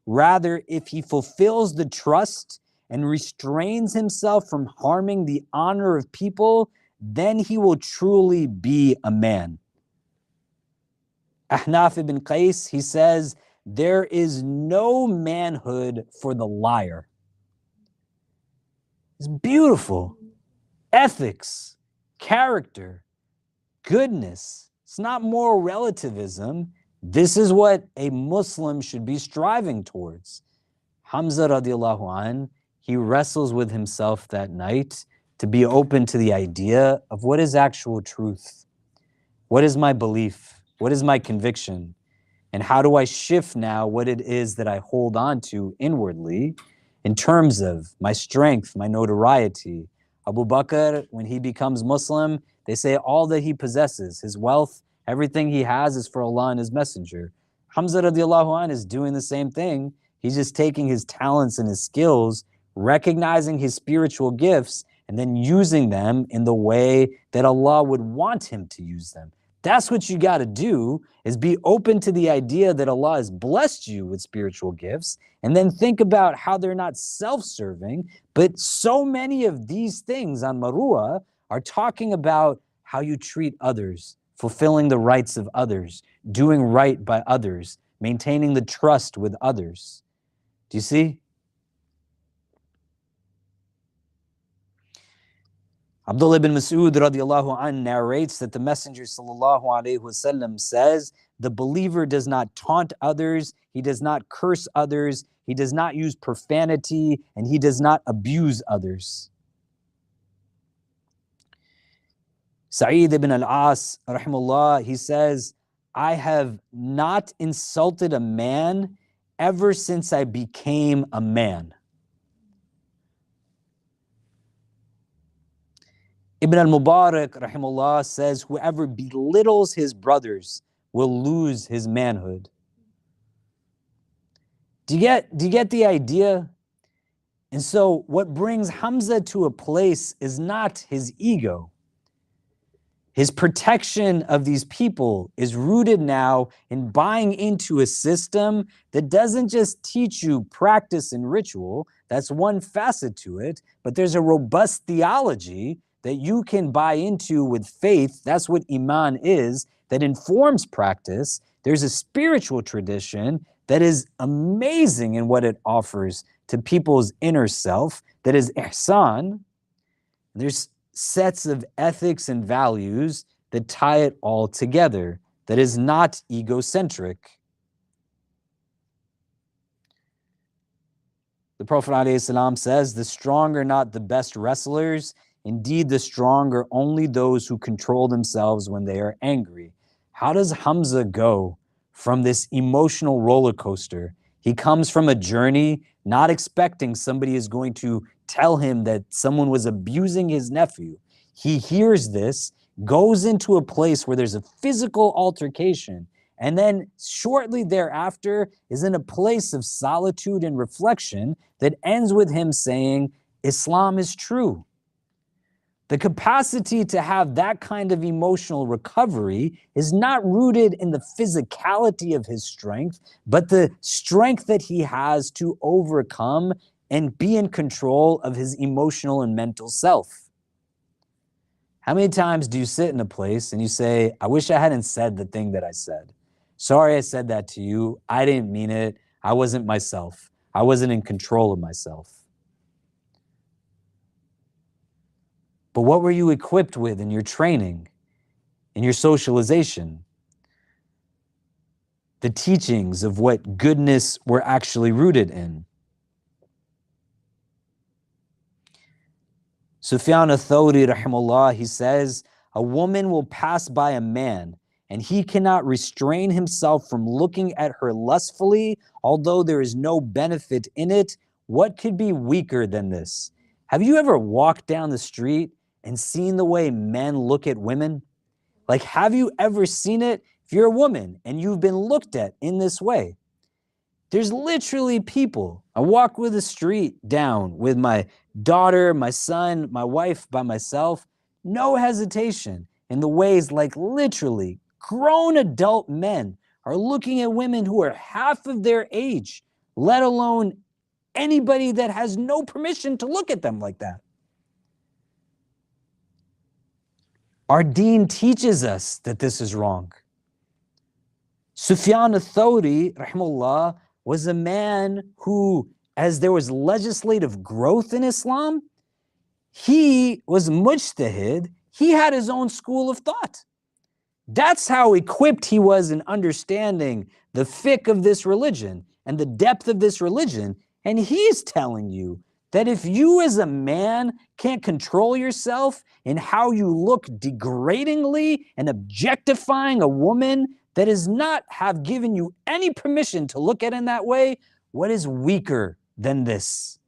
Rather, if he fulfills the trust and restrains himself from harming the honor of people, then he will truly be a man. Ahnaf ibn Qais, he says, there is no manhood for the liar. It's beautiful. Ethics, character, goodness. It's not moral relativism. This is what a Muslim should be striving towards. Hamza radiallahu an, he wrestles with himself that night to be open to the idea of what is actual truth. What is my belief? What is my conviction? And how do I shift now what it is that I hold on to inwardly in terms of my strength, my notoriety? Abu Bakr, when he becomes Muslim, they say all that he possesses, his wealth, everything he has is for Allah and His Messenger. Hamza radiallahu anh is doing the same thing. He's just taking his talents and his skills, recognizing his spiritual gifts, and then using them in the way that Allah would want him to use them. That's what you got to do, is be open to the idea that Allah has blessed you with spiritual gifts, and then think about how they're not self-serving, but so many of these things on Maruah are talking about how you treat others, fulfilling the rights of others, doing right by others, maintaining the trust with others. Do you see? Abdullah ibn Mas'ud radiallahu anh narrates that the Messenger sallallahu alaihi wasallam says, the believer does not taunt others, he does not curse others, he does not use profanity, and he does not abuse others. Sa'id ibn al-As, rahimahullah, he says, I have not insulted a man ever since I became a man. Ibn al-Mubarak, rahimahullah, says, whoever belittles his brothers will lose his manhood. Do you get the idea? And so what brings Hamza to a place is not his ego. His protection of these people is rooted now in buying into a system that doesn't just teach you practice and ritual, that's one facet to it, but there's a robust theology that you can buy into with faith. That's what Iman is, that informs practice. There's a spiritual tradition that is amazing in what it offers to people's inner self, that is ihsan. There's sets of ethics and values that tie it all together, that is not egocentric. The Prophet ﷺ says, the strong are not the best wrestlers. Indeed, the strong are only those who control themselves when they are angry. How does Hamza go from this emotional roller coaster? He comes from a journey not expecting somebody is going to tell him that someone was abusing his nephew. He hears this, goes into a place where there's a physical altercation, and then shortly thereafter is in a place of solitude and reflection that ends with him saying, Islam is true. The capacity to have that kind of emotional recovery is not rooted in the physicality of his strength, but the strength that he has to overcome and be in control of his emotional and mental self. How many times do you sit in a place and you say, I wish I hadn't said the thing that I said. Sorry I said that to you. I didn't mean it. I wasn't myself. I wasn't in control of myself. But what were you equipped with in your training, in your socialization? The teachings of what goodness were actually rooted in. Sufyan al-Thawri, rahimahullah, he says, a woman will pass by a man and he cannot restrain himself from looking at her lustfully, although there is no benefit in it. What could be weaker than this? Have you ever walked down the street and seen the way men look at women? Like, have you ever seen it? If you're a woman and you've been looked at in this way, there's literally people. I walk with the street down with my daughter, my son, my wife, by myself, no hesitation in the ways like literally grown adult men are looking at women who are half of their age, let alone anybody that has no permission to look at them like that. Our deen teaches us that this is wrong. Sufyan al-Thawri, rahimahullah, was a man who, as there was legislative growth in Islam, he was mujtahid. He had his own school of thought. That's how equipped he was in understanding the fiqh of this religion and the depth of this religion. And he's telling you that if you as a man can't control yourself in how you look degradingly and objectifying a woman that does not have given you any permission to look at in that way, what is weaker than this?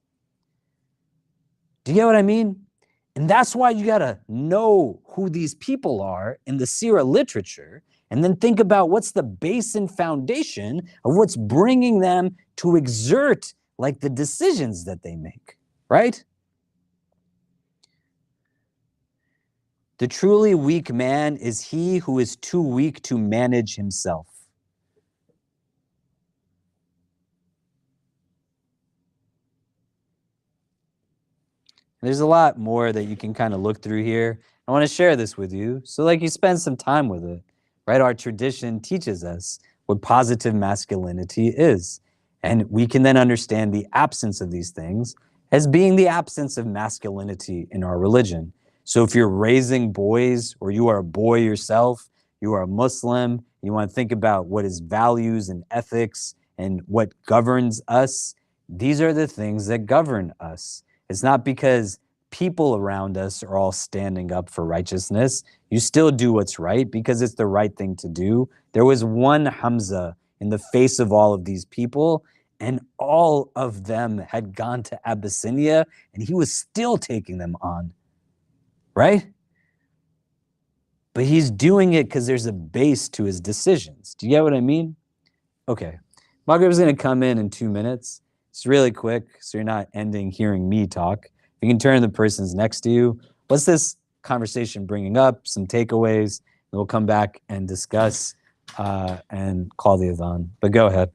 Do you get what I mean? And that's why you gotta know who these people are in the Seerah literature, and then think about what's the base and foundation of what's bringing them to exert like the decisions that they make, right? The truly weak man is he who is too weak to manage himself. There's a lot more that you can kind of look through here. I want to share this with you. So like you spend some time with it, right? Our tradition teaches us what positive masculinity is. And we can then understand the absence of these things as being the absence of masculinity in our religion. So if you're raising boys or you are a boy yourself, you are a Muslim, you want to think about what is values and ethics and what governs us, these are the things that govern us. It's not because people around us are all standing up for righteousness. You still do what's right because it's the right thing to do. There was one Hamza in the face of all of these people, and all of them had gone to Abyssinia, and he was still taking them on, right? But he's doing it because there's a base to his decisions. Do you get what I mean? Okay. Maghrib's going to come in 2 minutes. It's really quick, so you're not ending hearing me talk. You can turn to the persons next to you. What's this conversation bringing up? Some takeaways. And we'll come back and discuss and call the adhan. But go ahead.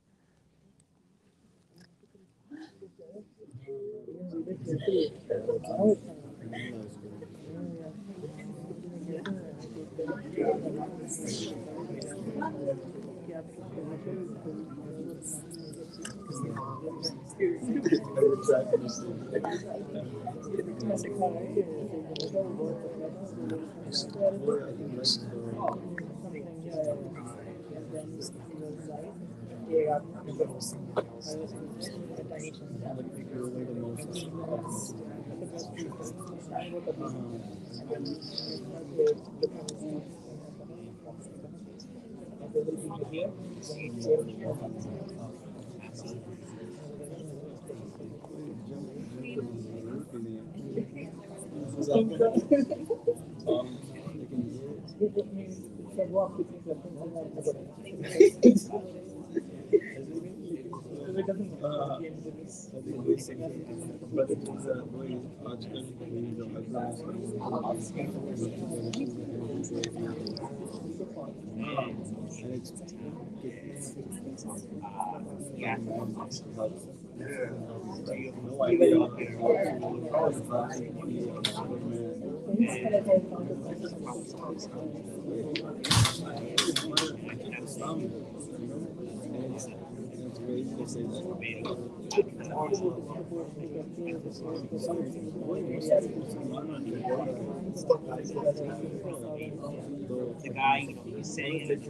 The guy, he's saying it.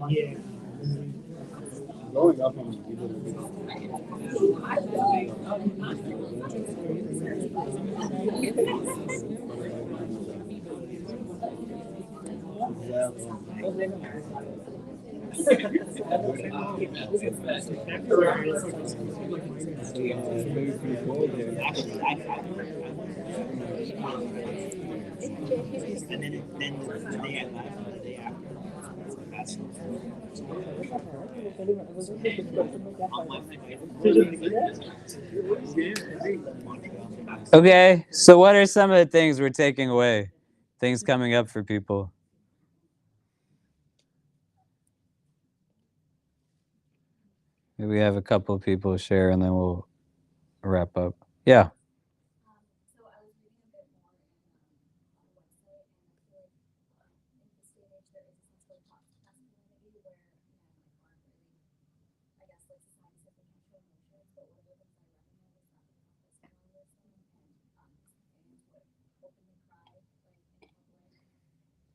Yeah. Growing up, and then the day I left, the day after, that's Okay, so what are some of the things we're taking away? Things coming up for people? Maybe we have a couple of people share and then we'll wrap up. Yeah. So I was reading a bit more on the website, and I feel like in this day and age there is a sense of masculinity where aren't really, I guess, like society says they can't show emotions, but one of the things I recommend is that masculinism and would openly cry like in public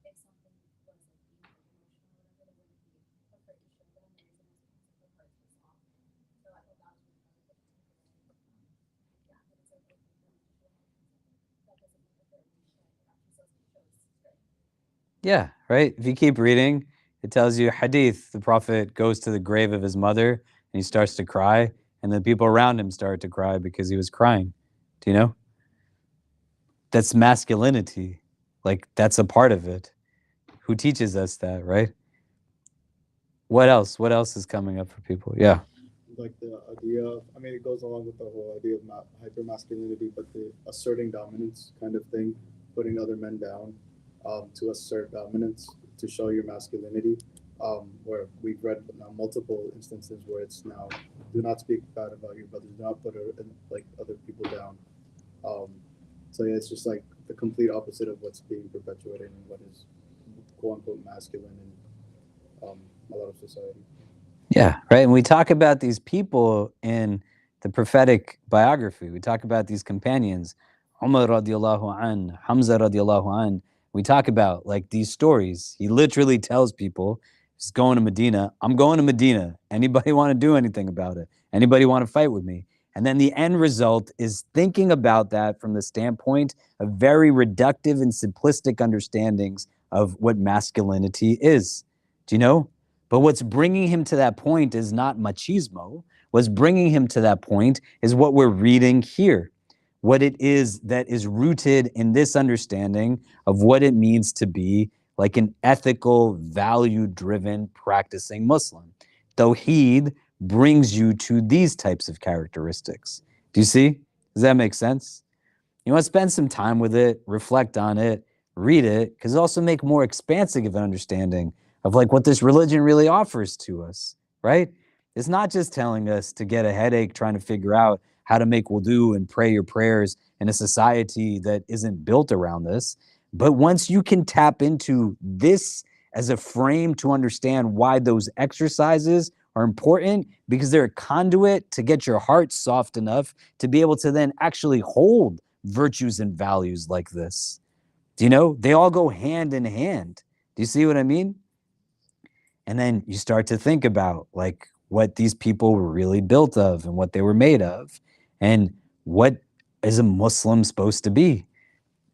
if something was like being like emotional or whatever. They wouldn't be afraid to show them. There isn't as much of the hearts were soft. So I thought that was really good to take away. Yeah, but it's okay for them to show emotions. That doesn't mean that they're weak. It actually says it shows strength. Yeah, right? If you keep reading, it tells you hadith. The Prophet goes to the grave of his mother and he starts to cry, and the people around him start to cry because he was crying. Do you know? That's masculinity. Like, that's a part of it. Who teaches us that, right? What else? What else is coming up for people? Yeah. like the idea of, I mean, it goes along with the whole idea of hyper-masculinity, but the asserting dominance kind of thing, putting other men down to assert dominance, to show your masculinity, where we've read now multiple instances where it's now, do not speak bad about your brothers, do not put like other people down. So yeah, it's just like the complete opposite of what's being perpetuated and what is quote-unquote masculine in a lot of society. Yeah, right. And we talk about these people in the prophetic biography. We talk about these companions, Umar radiallahu an, Hamza radiallahu an. We talk about like these stories. He literally tells people, he's going to Medina. I'm going to Medina. Anybody want to do anything about it? Anybody want to fight with me? And then the end result is thinking about that from the standpoint of very reductive and simplistic understandings of what masculinity is. Do you know? But what's bringing him to that point is not machismo. What's bringing him to that point is what we're reading here. What it is that is rooted in this understanding of what it means to be like an ethical, value-driven, practicing Muslim. Tawheed brings you to these types of characteristics. Do you see? Does that make sense? You want to spend some time with it, reflect on it, read it, because it also make more expansive of an understanding of like what this religion really offers to us, right? It's not just telling us to get a headache trying to figure out how to make wudu and pray your prayers in a society that isn't built around this. But once you can tap into this as a frame to understand why those exercises are important, because they're a conduit to get your heart soft enough to be able to then actually hold virtues and values like this. Do you know? They all go hand in hand. Do you see what I mean? And then you start to think about like what these people were really built of and what they were made of and what is a Muslim supposed to be.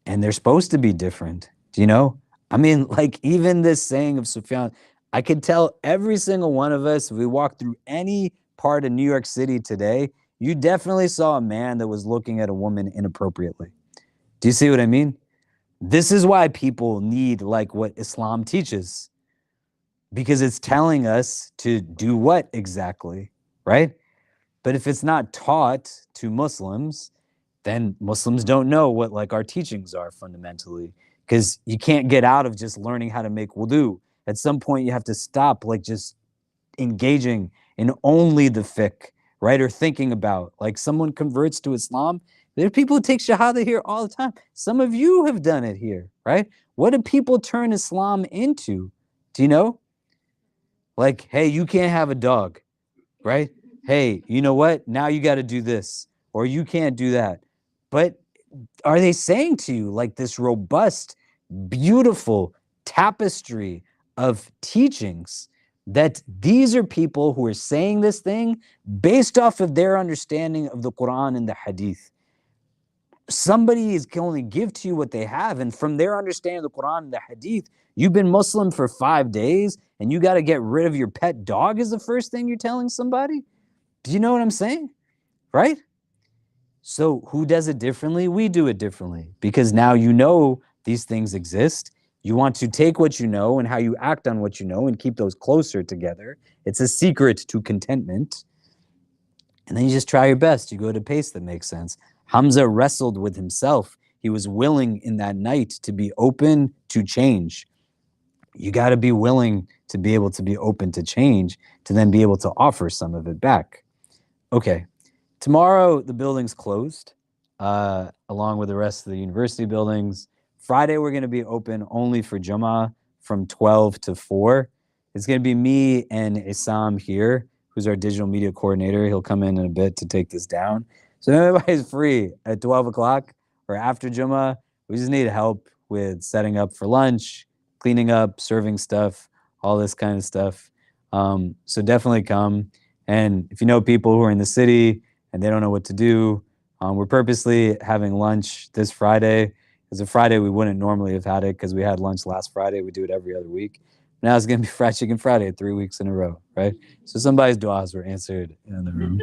And they're supposed to be different. Do you know? I mean, like even this saying of Sufyan, I could tell every single one of us, if we walk through any part of New York City today, you definitely saw a man that was looking at a woman inappropriately. Do you see what I mean? This is why people need like what Islam teaches, because it's telling us to do what exactly, right? But if it's not taught to Muslims, then Muslims don't know what like our teachings are fundamentally, because you can't get out of just learning how to make wudu. At some point, you have to stop like just engaging in only the fiqh, right? Or thinking about like someone converts to Islam. There are people who take shahada here all the time. Some of you have done it here, right? What do people turn Islam into? Do you know? Like, hey, you can't have a dog, right? Hey, you know what? Now you got to do this, or you can't do that. But are they saying to you like this robust, beautiful tapestry of teachings that these are people who are saying this thing based off of their understanding of the Quran and the Hadith? Somebody can only give to you what they have, and from their understanding of the Quran and the Hadith, you've been Muslim for 5 days, and you got to get rid of your pet dog is the first thing you're telling somebody? Do you know what I'm saying? Right? So who does it differently? We do it differently, because now you know these things exist. You want to take what you know and how you act on what you know and keep those closer together. It's a secret to contentment. And then you just try your best. You go at a pace that makes sense. Hamza wrestled with himself. He was willing in that night to be open to change. You got to be willing to be able to be open to change, to then be able to offer some of it back. Okay, tomorrow the building's closed, along with the rest of the university buildings. Friday we're going to be open only for Jummah from 12 to 4. It's going to be me and Isam here, who's our digital media coordinator. He'll come in a bit to take this down. So everybody's free at 12 o'clock or after Jummah. We just need help with setting up for lunch, cleaning up, serving stuff, all this kind of stuff. So definitely come. And if you know people who are in the city and they don't know what to do, we're purposely having lunch this Friday. It's a Friday we wouldn't normally have had it because we had lunch last Friday. We do it every other week. Now it's going to be Fried Chicken Friday 3 weeks in a row, right? So somebody's du'as were answered in the room,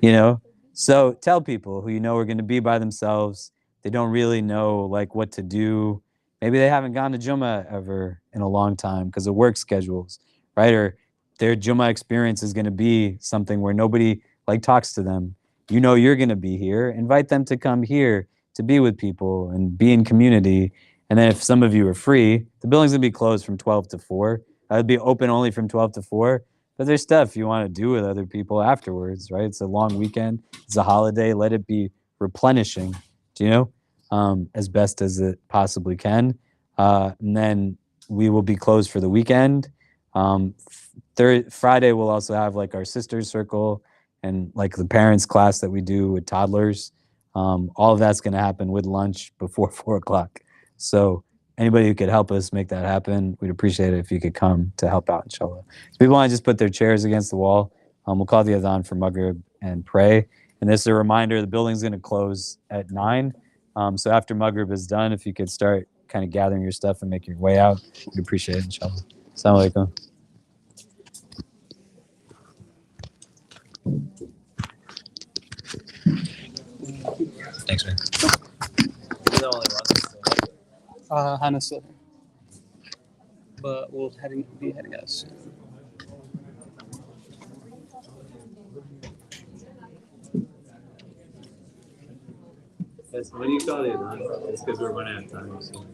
you know? So tell people who you know are going to be by themselves. They don't really know like what to do. Maybe they haven't gone to Jummah ever in a long time because of work schedules, right? Or their Jummah experience is going to be something where nobody like talks to them. You know you're going to be here. Invite them to come here to be with people and be in community. And then if some of you are free, the building's going to be closed from 12 to 4. It'll be open only from 12 to 4. But there's stuff you want to do with other people afterwards, right? It's a long weekend. It's a holiday. Let it be replenishing, do you know, as best as it possibly can. And then we will be closed for the weekend. Friday, we'll also have like our sisters circle and like the parents class that we do with toddlers. All of that's going to happen with lunch before 4 o'clock. So anybody who could help us make that happen, we'd appreciate it if you could come to help out, inshallah. So people want to just put their chairs against the wall. We'll call the adhan for Maghrib and pray. And this is a reminder, the building's going to close at 9. So after Maghrib is done, if you could start kind of gathering your stuff and making your way out, we'd appreciate it, inshallah. Assalamu alaikum. Thanks, man. You're the only one. Hannah still here. But we'll be heading out soon. Yes, what do you call it? It's because we're running out of time. So.